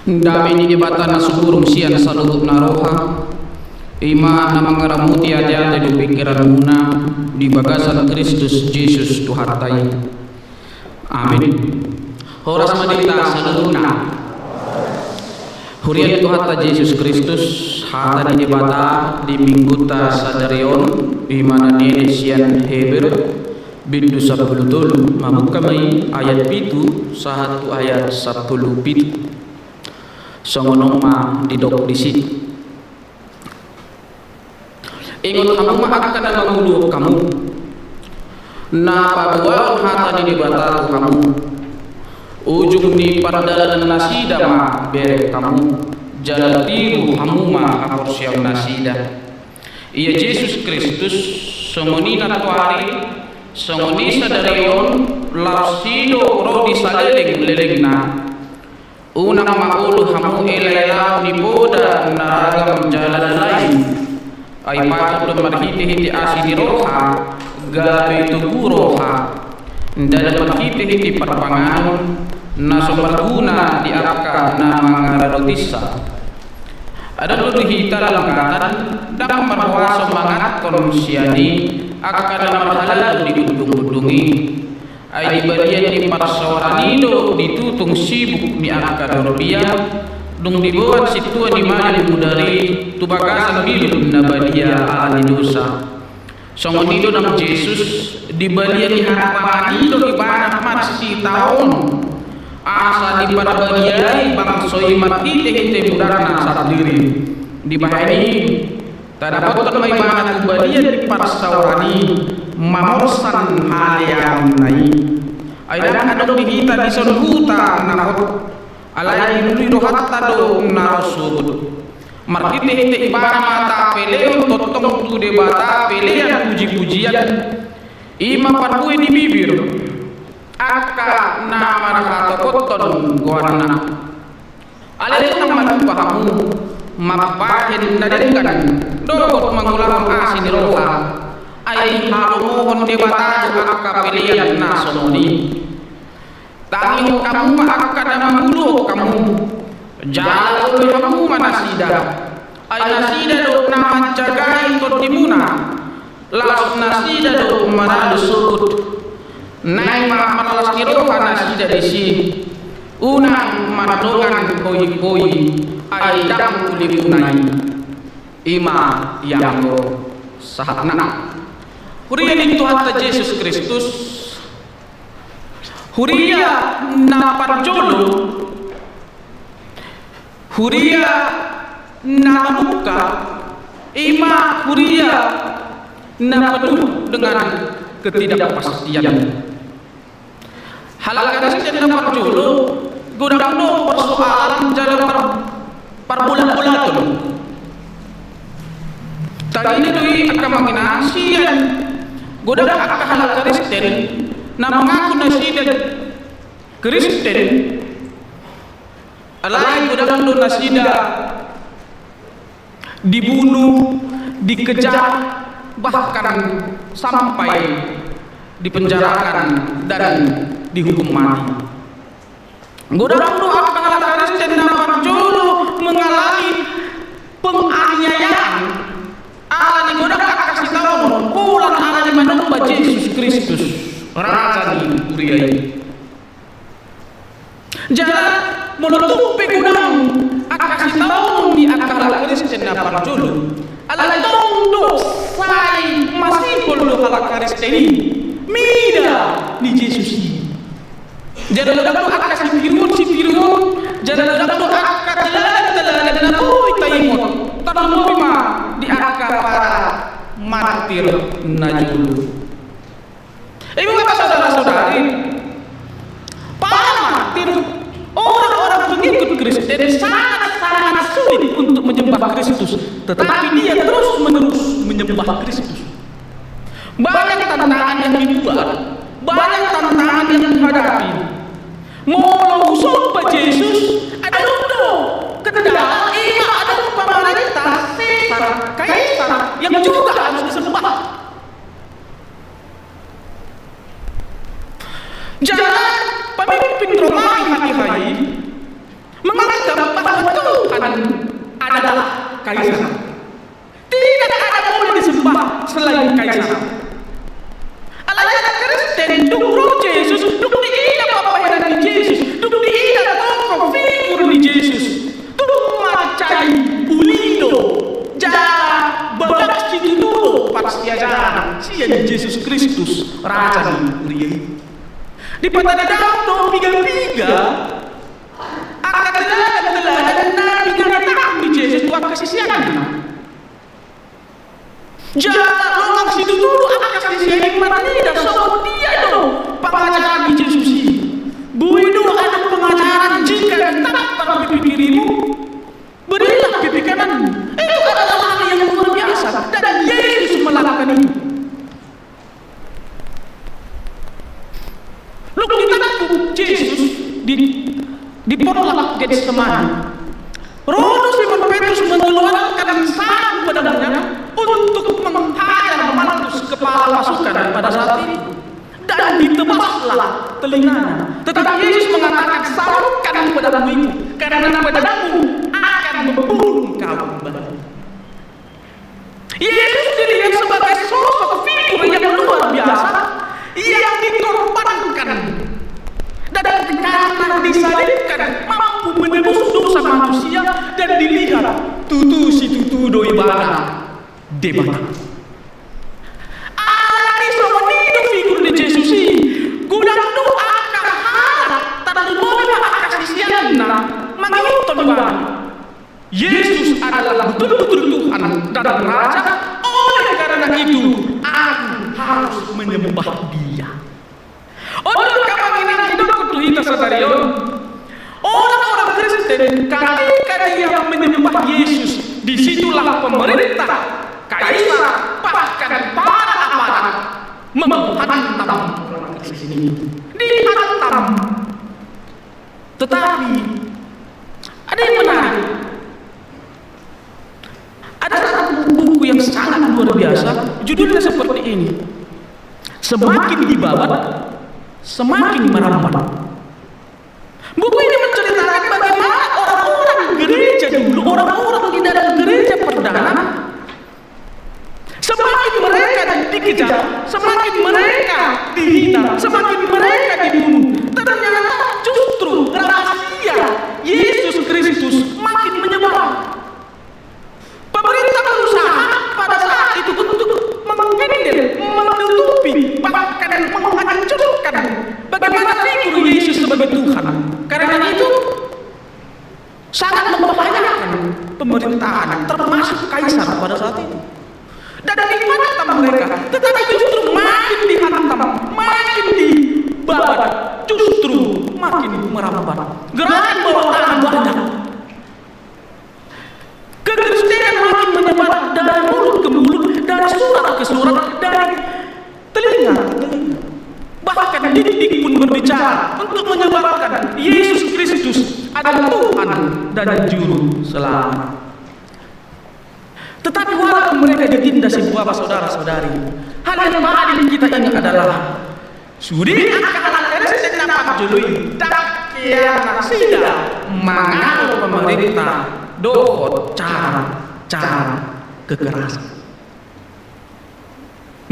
Dami ni dibata na suburong siya sa lutut na roha. Ima na mangaramuti ati-ati do pikiran muna di bagasan Kristus Jesus Tuhatay. Amin. Horas madita sa luna. Hurian Tuhata Jesus Kristus hata di dibata di mingguta sa darion imana nene sian Heber bindu 10 mamukamay ayat 7 sahatu ayat 10 pitu. Songonong ma didok disi. Ingon kamu akan na mangulu kamu. Na pabuaon hata di dibata kamu. Ujung di pardalan nasida ma bere kamu. Jalan tiru kamu ma aporsiam nasida. Ia Yesus Kristus songoni na tuari songoni sadarion larsido rodi saleleng leleng na. Unang maulu hamu elelaw ni boda naragam jalan lain ay patut marhiti-hiti asini roha gabi tugu roha dalam marhiti-hiti perpanganon na sumalguna di akka na mga rarotisa ada luhita dalam katan dang marwaso mangat konsyani akka na marhalal di udung-udungi ay dibalian ni parsawaranido ditutung sibuk ni akka dorbia dung dibuat situan di mana mudari tubagasan bilu na badia ali dosa songonido ng Jesus dibalian ni harapanido ibadah masih tahun asa di parabadiai bangsoy matite-hite mudarna sa diri di bahani tadapat may bangat balian di parsawarani mamorsan haliang nai ay adong dihita di sonhuta nakot alay nulido hatta do narosud markite-hite ibara mata peleo totong tu debata pelean puji-pujian ima parbuy di bibir akka na marahata koton guarana alay naman pahamu mapahin na dengan dokot mangulang asin roha ay halumohon debata akka pilihan na sononi tanging kamu akka na mamulo kamu jalo kamu manasida ay nasida do naman jagay to dimuna laos nasida do manalusukut nay mamalas ni roha nasida disi unang manadongan koi-koi ay dang kulipunay ima yang sahatna Huria ni Tuhan Yesus Kristus Huria na parjolo Huria na manuka ima Huria na penuh dengan ketidakpastian halakan na parjolo gudang no persoalan jalan perbulan-bulan tadi ini akan menginasian gudang akan hal Kristen na mengaku nasidan Kristen alay gudang do nasida dibunuh dikejar bahkan sampai dipenjarakan dan dihukum mati gudang do akan hal Kristen na parjolo mengalami penganiayaan ala ni gudang kasih tahu pulang ala ni menyembah Yesus Kristus raja di Uriai jalan menutupi gudang kasih tahu di akal Kristen na parjolo ala tondo sai masih perlu hal Kristen ini mida ni Yesus jalan gudang kasih firman si firman jalan gudang telan dan boy taimot tanam bima di akal para martir najulu ibu bapak saudara-saudari para martir orang-orang pengikut Kristen sangat sulit untuk menyembah Kristus tetapi dia terus-menerus menyembah Kristus banyak tantangan yang dibuat banyak tantangan yang dihadapi mau sumpah Yesus ada lundo kedua ima ada pemerintah kaisar yang juga harus disembah jalan pemimpin Romawi hati-hati menganggap Tuhan adalah kaisar. Tidak ada boleh disembah selain kaisar. Alasan Kristen duk roh Yesus, duk diida papayaran di Yesus, duk diida tokoh figur di Yesus, duk macai ulido, jala babak situ dulu pasti ajaran sia Yesus Kristus Raja di Uriah. Di pada dalam piga-piga akan teladan nabi datang di Yesus buat kasih siang. Jangan lolong situ dulu akan kasih siang mana tidak sama dia dong pengajaran di Yesus ini. Buido ada pengajaran jika tak dalam pikiranmu berilah pipi kanan. Itu adalah hal yang luar biasa dan Yesus melakukan itu. Lalu ditakut Yesus di Polak Getsemani. Roh Simon Petrus mengeluarkan sarung pedangnya untuk menghajar Malkus kepala pasukan pada saat ini dan ditebaslah telinganya. Tetapi Yesus mengatakan sarungkan pedangmu itu karena pedangmu akan membunuh kamu. Yesus dilihat sebagai sosok figur yang luar biasa yang dikorbankan dan karena disalibkan mampu menebus dosa manusia dan dilihat tutu doi bana debana. Ada semua hidup figur di Yesus ini. Gudang doa akan harap tak boleh kasih siana mengitung bana. Yesus adalah betul-betul Tuhan dan Raja. Oleh karena itu aku harus menyembah Dia. Oleh karena ini kita sadari orang-orang Kristen ketika dia menyembah Yesus, disitulah pemerintah, kaisar, bahkan para aparat menghantam orang Kristen ini. Dihantam. Tetapi ada yang menarik. Ada satu buku yang sangat luar biasa, judulnya seperti ini. Semakin dibabat, semakin merambat. Buku ini menceritakan bagaimana orang-orang gereja dulu, orang-orang di dalam gereja perdana, semakin mereka dikejar, semakin mereka dihina, semakin mereka dibunuh. Ternyata justru rahasia Yesus Kristus makin menyebar. Pemerintah berusaha pada saat itu untuk menghindar, menutupi, bahkan menghancurkan bagaimana figur Yesus sebagai Tuhan. Karena itu sangat membahayakan pemerintahan, termasuk kaisar pada saat itu. Dan dihantam mereka, tetapi justru makin dihantam, makin dibabat, justru makin merambat. Gerakan bawah tanah banyak. Kekristenan makin menyebar dari mulut ke mulut, dari surat ke surat, dari telinga ke telinga. Bahkan didik pun berbicara untuk menyebarkan Yesus Kristus adalah Tuhan dan Juru Selamat. Tetapi walaupun mereka ditindas Bapak saudara-saudari, hal yang paling kita ingat adalah sudi akan Kristen dapat jului tak kiana sida mengatur pemerintah dohot cara kekerasan.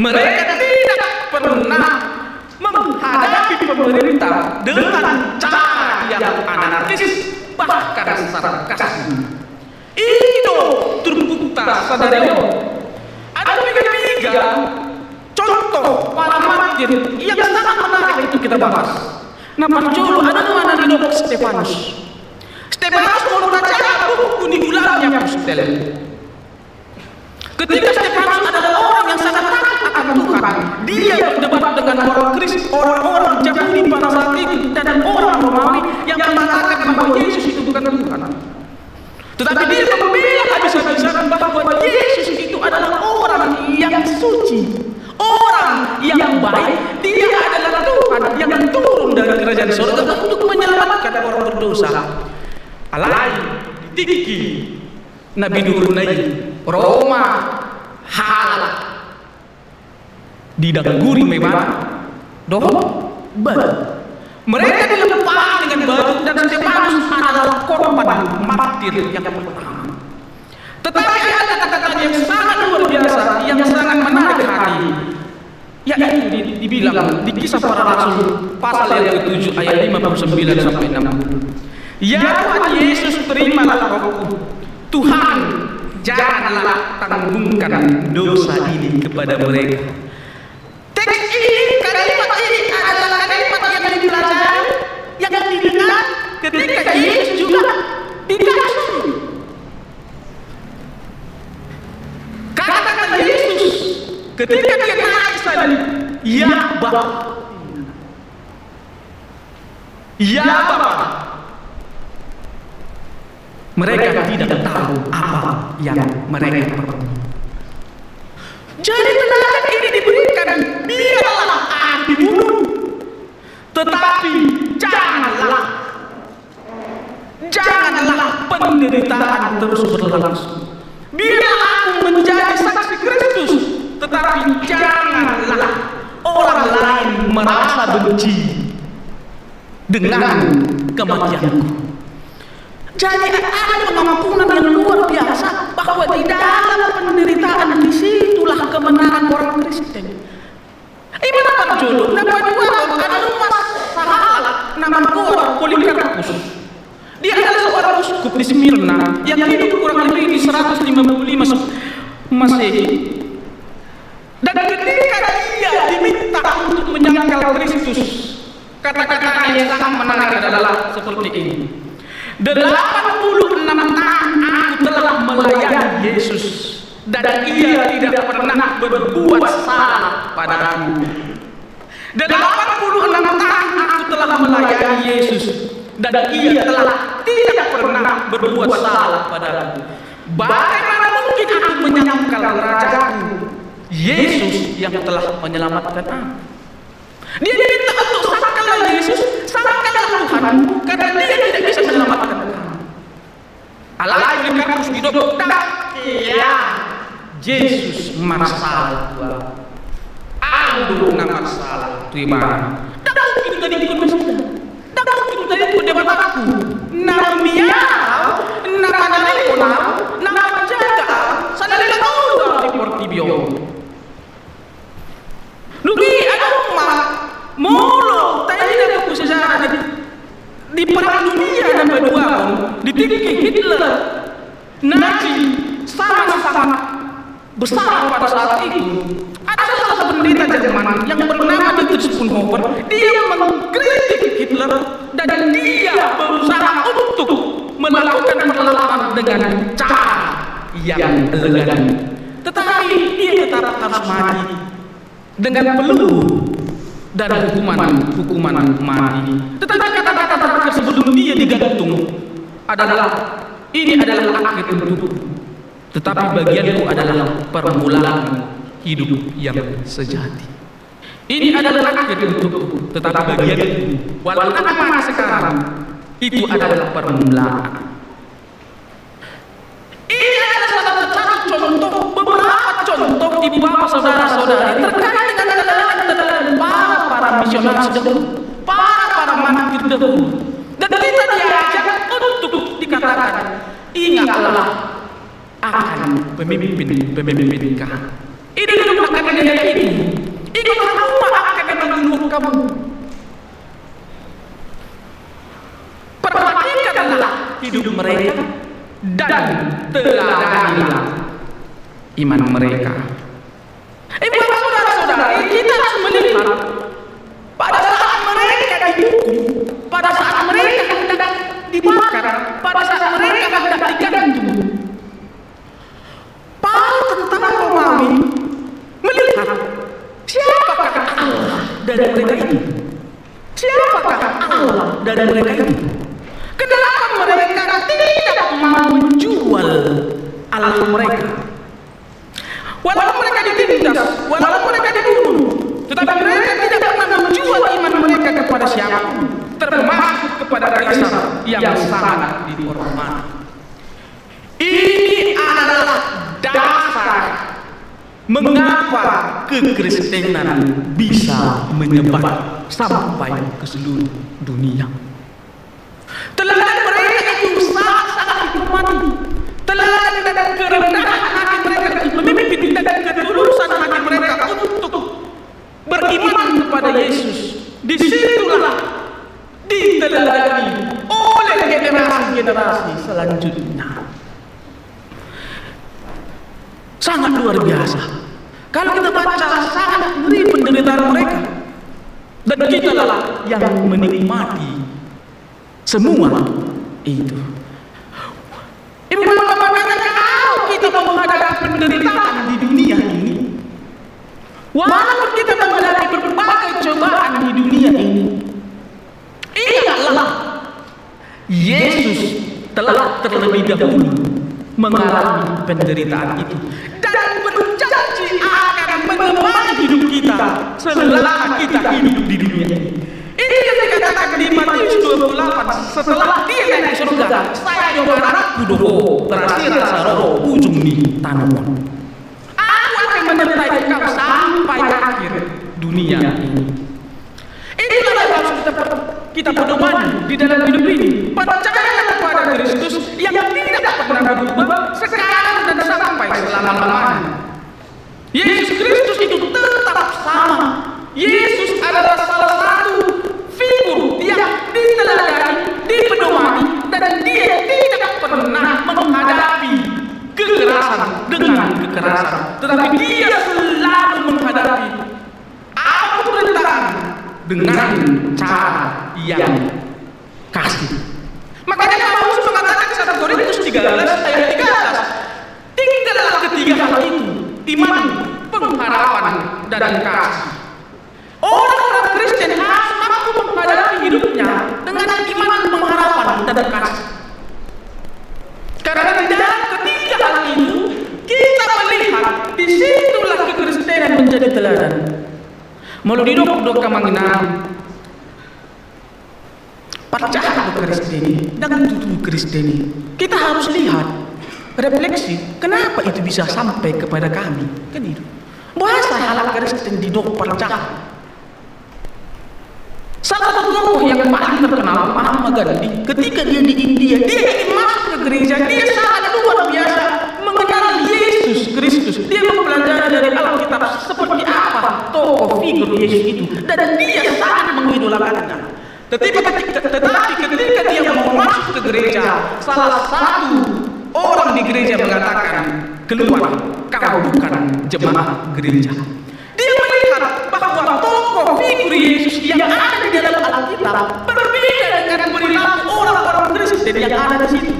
Mereka tidak pernah menghadapi pemerintah dengan cara yang anarkis, bahkan sarkastis. Itu terbukti saudara. Ada tiga contoh para martir yang sangat menarik itu kita bahas. Nampak dulu ada mana di Dok Stefanus. Stefanus membaca buku di ularnya Pustel. Ketika Stefanus adalah orang yang sangat takut akan Tuhan, dia berdebat dengan orang Kristen, orang-orang Yahudi pada saat itu dan orang Romawi yang mengatakan bahwa Yesus itu bukan Tuhan. Tetapi dia membela habis-habisan bahwa Yesus itu adalah orang yang suci, orang yang baik. Dia adalah Tuhan yang turun dari kerajaan surga untuk menyelamatkan orang berdosa. Alai Tiki Nabi Nurunai Roma hal didangguri memang doh mereka dilepas dengan batu dan Stefanus adalah korban martir yang pertama. Tetapi ada kata-kata yang sangat luar biasa, yang sangat menarik hati, yaitu dibilang di Kisah Para Rasul pasal yang ke-7 ayat 59 sampai 60. Ya Tuhan Yesus, terimalah rohku. Tuhan, janganlah tanggungkan dosa ini kepada mereka. Teks ini, kalimat ini adalah kalimat yang dipelajari, yang didengar ketika Yesus juga dikasih. Kata-kata Yesus ketika dia naik salib, ya Bapa, ya Bapa. Mereka tidak tahu apa yang mereka perlu. Jadi teladan ini diberikan, biarlah aku dibunuh, tetapi janganlah penderitaan terus berlangsung. Biarlah aku menjadi saksi Kristus, tetapi janganlah orang lain merasa benci dengan kematianku. Jadi ada pengampunan yang luar biasa, bahwa di dalam penderitaan disitulah kemenangan orang Kristen. Iman apa jodoh? Nama dua ada rumah sahabat nama Gora Polikarpus. Dia adalah seorang uskup di Smyrna yang hidup kurang lebih di 155 Masehi. Dan ketika dia diminta untuk menyangkal Kristus, kata-kata yang sangat menarik adalah seperti ini. 86 tahun aku telah melayani Yesus, dan ia tidak pernah berbuat salah padaku. 86 tahun aku telah melayani Yesus, dan ia telah tidak pernah berbuat salah padaku. Bagaimana mungkin aku menyangkal rajaku, Yesus yang telah menyelamatkan aku? Dia diminta untuk sangkallah Yesus, sangkallah Tuhan, karena dia tidak bisa menyelamatkan kamu. Alai Polikarpus hidup, ya Yesus masalah tua, aku nama masalah terima. Tak mungkin tadi ikut Mesir, tak mungkin tadi ikut dewan aku. Nama miau, nama nalekonau, nama jaga, sanadila tahu di Portibio. Lugi ada rumah molo tadi ada sejarah di perang dunia nomor 2 ditikik Hitler Nazi sama-sama besar pada saat itu. Ada salah satu pendeta Jerman yang bernama Dietrich Bonhoeffer. Dia mengkritik Hitler dan dia berusaha untuk melakukan perlawanan dengan cara yang elegan. Tetapi dia tetap harus mati dengan peluru dan hukuman mati. Tetapi kata-kata terakhir sebelum dia digantung adalah, ini adalah akhir untukku, tetapi bagianku adalah permulaan hidup yang sejati. Ini adalah akhir untukku, tetapi bagianku walaupun mana sekarang, itu adalah permulaan. Ini adalah salah satu contoh, beberapa contoh di bawah saudara-saudari terkait dengan para misionaris dahulu, para martir dahulu. Dan kita diajak untuk dikatakan, ingatlah akan pemimpin kamu. Ini dulu akan jadi ini. Ingatlah rumah akan menunggu kamu. Perhatikanlah hidup mereka dan teladanilah iman mereka. Saudara-saudari, kita harus melihat pada saat mereka dihukum, pada saat mereka hendak dibakar, pada saat mereka hendak digantung, para tentara Romawi melihat siapakah Allah dari mereka ini? Siapakah Allah dari mereka ini? Kenapa mereka tidak mau menjual Allah mereka? Walaupun mereka ditindas, walaupun mereka dibunuh, tetapi mereka tidak pernah menjual iman mereka kepada siapapun, termasuk kepada Kaisar yang sangat dihormati. Ini adalah dasar mengapa kekristenan bisa menyebar sampai ke seluruh dunia. ini dan ketulusan hati mereka untuk beriman kepada Yesus. Disitulah diteladani oleh generasi-generasi selanjutnya. Sangat luar biasa. Kalau kita baca sangat ngeri penderitaan mereka, dan kita lah yang menikmati semua itu. Ibu bapak katakan, kalau kita menghadapi penderitaan di dunia ini, walaupun kita menghadapi berbagai cobaan di dunia ini, ingatlah Yesus telah terlebih dahulu mengalami penderitaan itu dan berjanji akan menemani hidup kita selama kita hidup di dunia ini. Ini yang dikatakan di Matius 28, setelah dia naik ke surga, saya berharapku doho berhasil roh ujung di tanaman. Aku akan menyertai kau sampai akhir dunia ini. Inilah yang harus kita pedomani di dalam hidup ini. Percayalah kepada Kristus yang tidak pernah berubah sekarang dan sampai selama-lamanya. Yesus Kristus itu tetap sama. Yesus adalah salah satu figur yang diteladani, dipedomani, dan dia tidak pernah menghadapi kekerasan dengan kekerasan, tetapi dia selalu menghadapi apa pemerintahan dengan cara yang kasih. Makanya Paulus mengatakan di 1 Korintus 13 ayat 13, tinggallah ketiga hal itu, iman, pengharapan, dan kasih. Orang-orang Kristen harus mampu menghadapi hidupnya dengan iman, pengharapan, dan kasih. Karena di dalam ketiga hal itu kita melihat disitulah kekristenan menjadi teladan. Melalui doa manginam percaya Kristeni dan tutur Kristeni, kita harus lihat refleksi kenapa itu bisa sampai kepada kami. Kan itu bahasa halal Kristen di doa percaya. Salah satu tokoh yang paling terkenal, Mahatma Gandhi, ketika dia di India, dia ingin masuk ke gereja, dia sangat luar biasa mengenal Yesus Kristus. Dia mempelajari dari Alkitab seperti apa tokoh figur Yesus itu, dan dia sangat mengidolakannya. Tetapi ketika dia mau masuk ke gereja, salah satu orang di gereja mengatakan, keluar, kau bukan jemaat gereja. Dia melihat bahwa tokoh figur Yesus yang ada di dalam Alkitab berbeda dengan perilaku orang-orang Kristen yang ada di situ.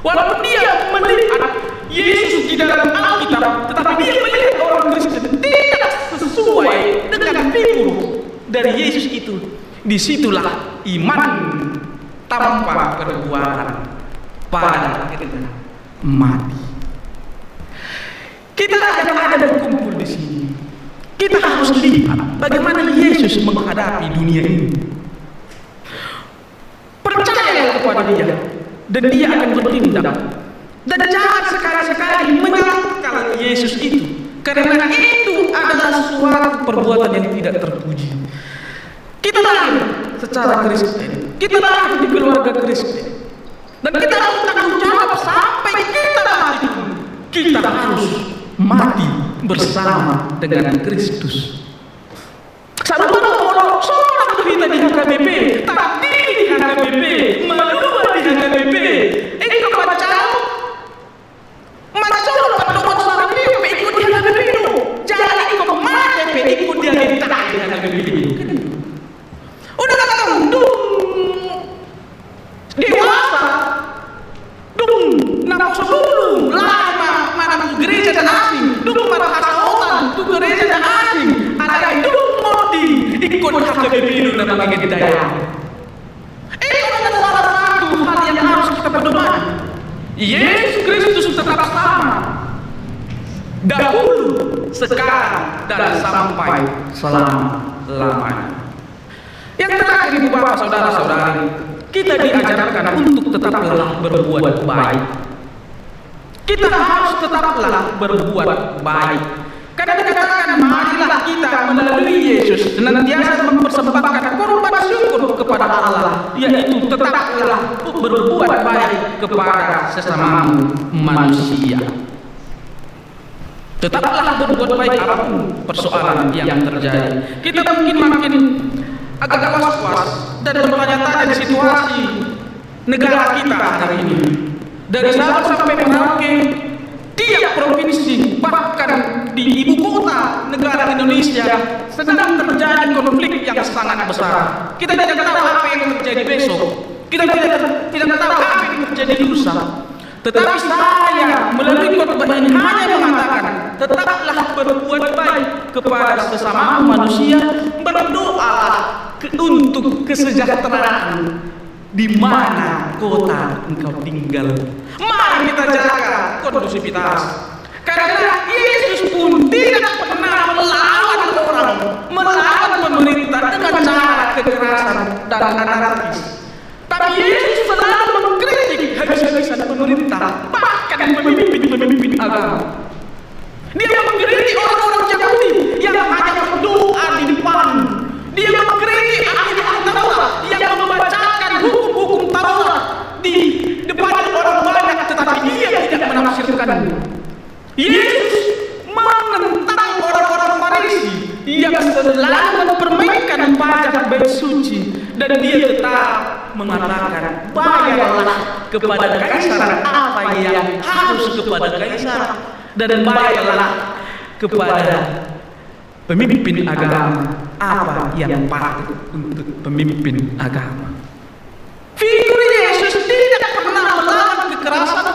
Walaupun dia melihat Yesus di dalam Alkitab, tetapi dia melihat orang Kristen tidak sesuai dengan figur dari Yesus itu. Disitulah iman tanpa perbuatan pada akhirnya mati. Kita akan ada berkumpul di sini. Kita harus lihat bagaimana Yesus menghadapi dunia ini. Percayalah kepada dia, dan dia akan bertindak. Dan jangan sekali-sekali menyalahkan Yesus itu, karena itu adalah suatu perbuatan yang tidak terpuji. Kita lahir secara Kristen, kita lahir di keluarga Kristen, dan kita harus tanggung jawab sampai kita mati. Kita harus mati bersama dengan Kristus. Seorang berita di HKBP, tapi di HKBP, melua di HKBP. Engkau macam pada orang HKBP ikut di HKBP itu. Jangan ikut HKBP ikut di HKBP. Udah katakan, dewasa, nama sebelum lama mana gereja dan asing, para hasaotan, gereja dan asing, ada itu modi ikut HKBP itu nama daya. Itu adalah salah satu hal yang harus kita pedomani. Yesus Kristus tetap sama, dahulu, sekarang, dan sampai selama-lamanya. Yang terakhir, ibu bapak, saudara-saudari, kita diajarkan untuk tetaplah berbuat baik. Kita harus tetaplah berbuat baik. Karena dikatakan, marilah kita melalui Yesus senantiasa mempersembahkan korban syukur kepada Allah, yaitu tetaplah berbuat baik kepada sesama manusia. Tetaplah berbuat baik apapun persoalan yang terjadi. Kita mungkin makin agak was-was dan bertanya-tanya di situasi negara kita hari ini. Dari Sabang sampai Merauke, tiap provinsi, bahkan di ibu kota negara Indonesia sedang terjadi konflik yang sangat besar. Kita tidak tahu apa yang terjadi besok. Kita tidak tahu apa yang terjadi lusa. Tetapi saya melalui khotbah ini hanya mengatakan, tetaplah berbuat baik kepada sesama manusia, berdoalah untuk kesejahteraan di mana kota engkau tinggal. Mari kita jaga kondusivitas. Karena Yesus pun tidak pernah melawan orang, melawan pemerintah dengan cara kekerasan dan anarkis. Tapi Yesus selalu mengkritik habis-habisan pemerintah, bahkan pemimpin-pemimpin agama. Dia mengkritik orang-orang Yahudi yang hanya berdoa di depan. Dia mengkritik ahli-ahli Taurat yang membacakan hukum-hukum Taurat di depan orang banyak, tetapi dia tidak menafsirkannya. Yesus menentang orang-orang Farisi yang selalu mempermainkan pajak bait suci, dan dia tetap mengatakan, bayarlah kepada kaisar apa yang harus kepada kaisar, dan bayarlah kepada pemimpin agama apa yang patut untuk pemimpin agama. Figur Yesus tidak pernah melawan kekerasan.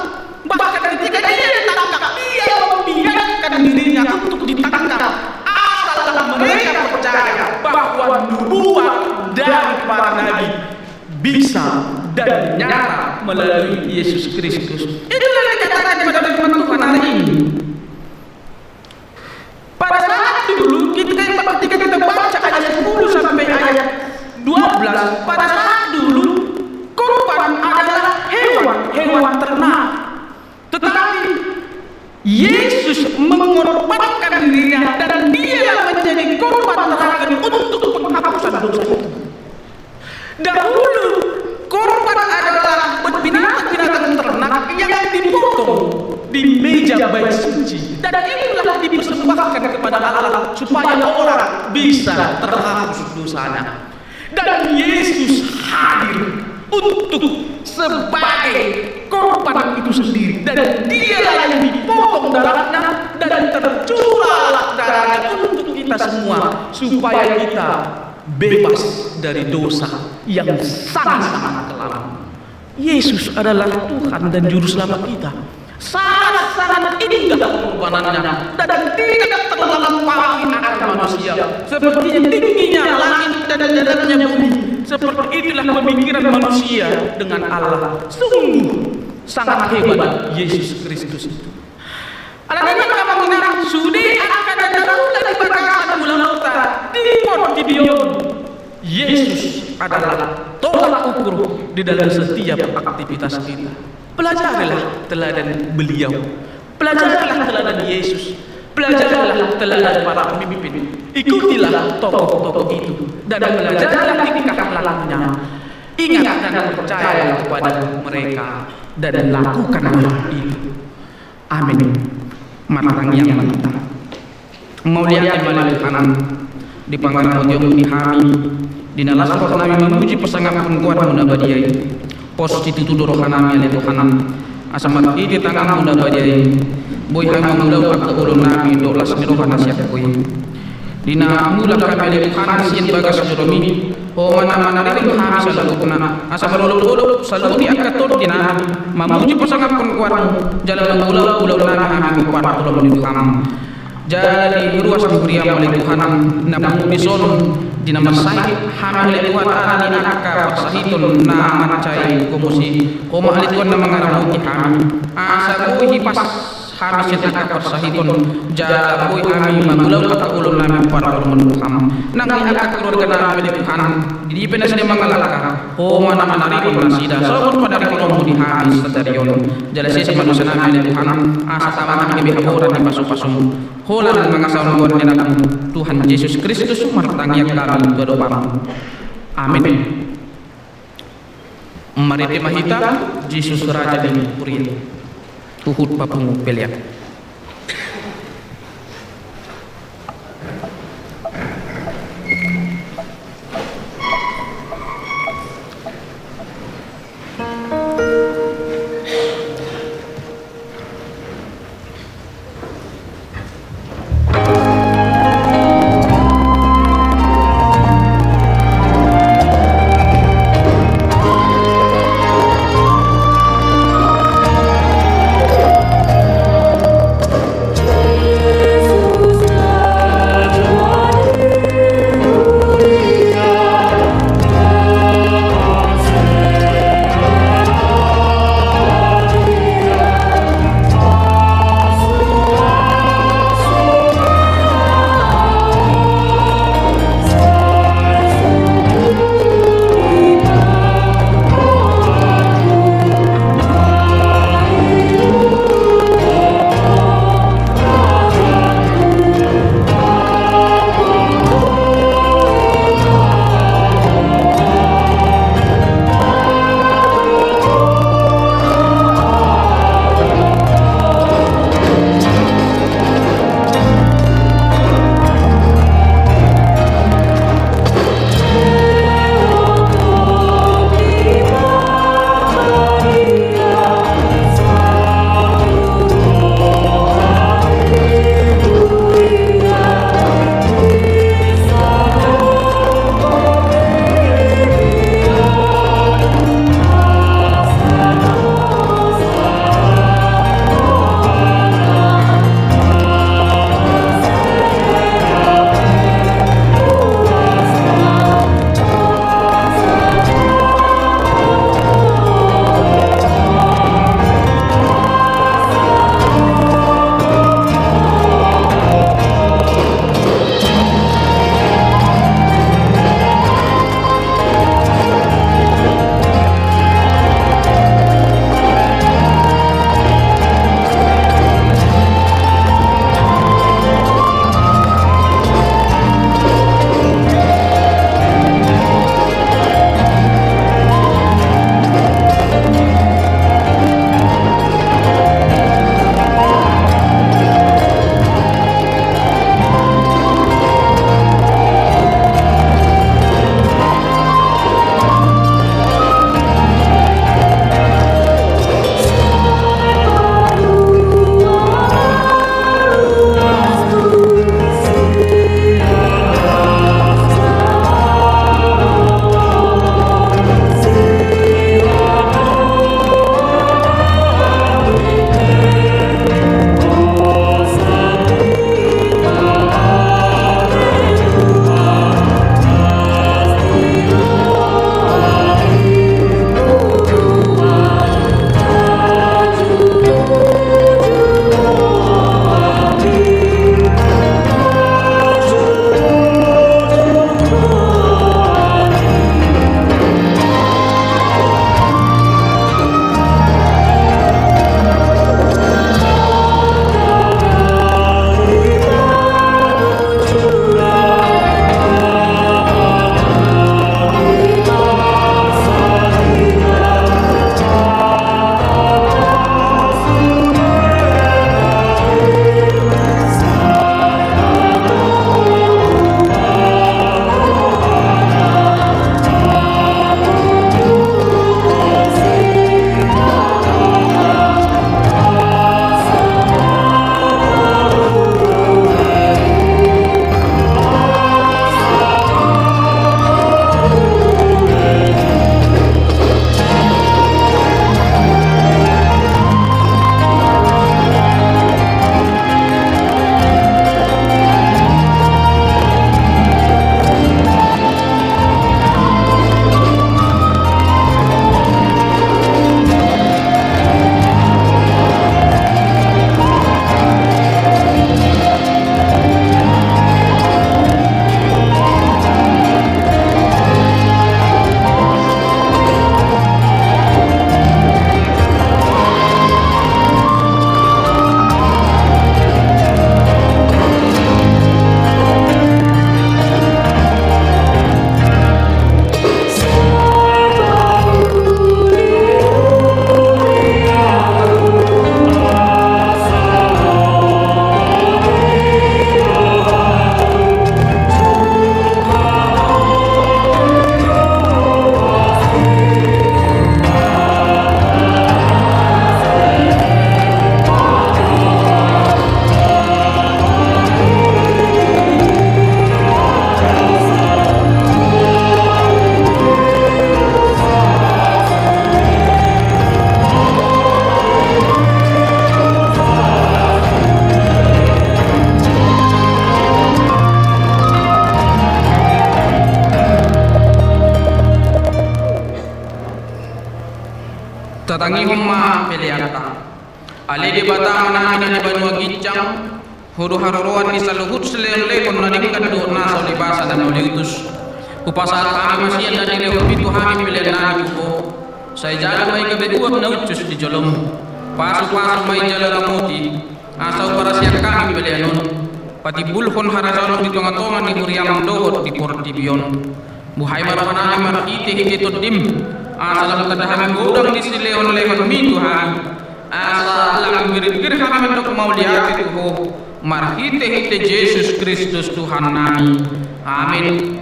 Bahkan ketika dia ditangkap, dia membiarkan dirinya untuk ditangkap, asal mereka percaya bahwa nubuat dari para nabi bisa dan nyata melalui Yesus Kristus. Itulah yang dikatakan kepada firman Tuhan hari ini. Pada saat dulu ketika kita baca ayat 10 sampai ayat 12, pada saat dulu korban adalah hewan ternak. Tetapi Yesus mengorbankan dirinya dan dia menjadi korban terakhir untuk penghapusan dosa itu. Dahulu korban adalah binatang-binatang ternak yang dipotong di meja bait suci, dan itulah dipersembahkan kepada Allah supaya orang bisa terhapus dosanya. Dan Yesus hadir untuk sebagai korban itu sendiri, dan dia yang dipotong darahnya dan tercurahlah darahnya untuk kita semua supaya kita bebas dari dosa yang sangat-sangat kelam. Yesus adalah Tuhan dan Juru Selamat kita. Sangat-sangat indah pengorbanannya dan tidak terlampaui akal manusia. Seperti tingginya langit dan dalamnya bumi, seperti itulah pemikiran manusia dengan Allah. Sungguh sangat hebat Yesus Kristus itu. Alangkah kamu mengenal sudi akan ada dari bakasan bulan lauta timur Gibeon. Yesus adalah tolak ukur di dalam setiap aktivitas kita. Pelajarilah teladan beliau, pelajarilah teladan Yesus, pelajarilah teladan para pemimpin, ikutilah tokoh-tokoh itu dan pelajarilah tingkah lakunya. Ingat dan percaya kepada mereka dan lakukanlah itu. Amin. Marang yang mentah Mauliakan Malay Kanan di pangkalan Mutiong di Hami di nalas kota nami memuji pesangap pengkuat muda badiai pos titutu rohanami ale Tuhanan asamat di tangan muda badiai boy hang muda waktu ulun nami dolas mirohana siap boy dina mula kami ale Tuhanan sian bagas suromi o mana-mana rin hami salutuna asa berulul-ulul saluti akatot dina memuji pesangap pengkuat jalan ulau-ulau nami hami kuat ulun di Tuhanan jadi ruas diberiam oleh Tuhan namun bison di nama saya hamil Tuhan ani akak persahitun nama cai komusi koma ali Tuhan nama ngaramu kami asa kuhi pas habis akak persahitun jala kuhi kami magulau kata ulun nami para ulun Tuhan nang akak keluarga nami Tuhan di penas dia mangalaka koma nama narikon nasida sobon pada rikonomu di habis stadion jala sisi manusia nami Tuhan asa tamang kami bihaburan di pasu-pasu Holan mga saunguan ni natin Tuhan Yesus Kristus martangyak kami dodopamu. Amin. Mari mahita Yesus Raja di Purian. Tuhut papung peliak. tatangi homma peleata ale de bata mana mina de banua gicang hodo haroruan ni saluhut selele kon nadingkan do na soli basa dan ulitus upasa kami masih ada di lewo itu kami pelena ko saya jalan mai ke bedua na ucus di jolom pasu mai jalan moti asau para siak kami pelenon pati bulhon harajon di tonga-tonga ni huriam dohot di porti bion buhay marapana mar ite to dim asalam tadahan godang di sileon lewat minggu hari asalam gerir kami untuk mau lihat itu mar ite Yesus Kristus Tuhan nami amin.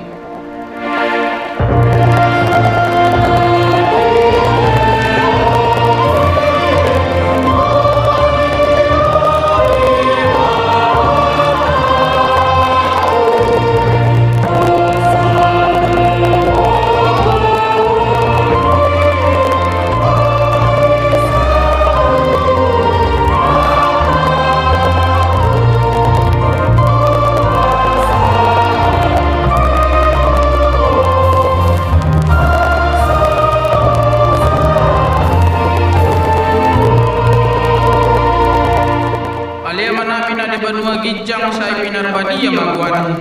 Gijang saya pinar badia maguan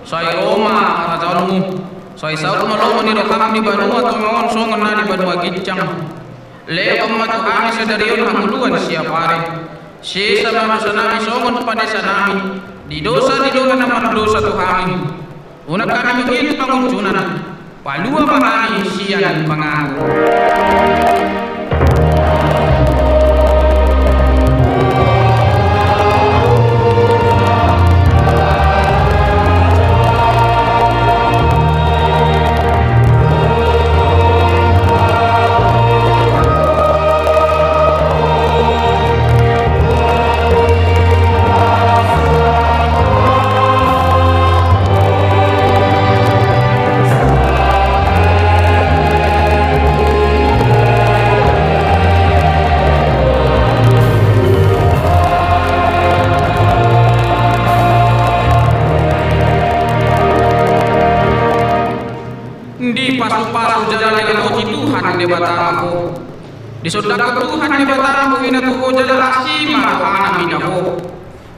saya oma arajalmu saya saud malom ni roham di banua tongon songon na di banua gijang le amma tu kami sedarion hamuluan siapare si sama sanami songon pada sanami di dosa nama dosa tu kami unak kami begitu panguncunan palua pahami sian pangaku di bataramu di saudara Tuhan di bataramu hina tuho jalan asima rohana minaho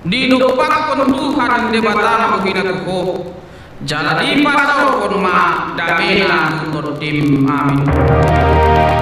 di dupak kon Tuhan di bataramu hina tuho jalan di pasau kon ma damena untuk tim amin.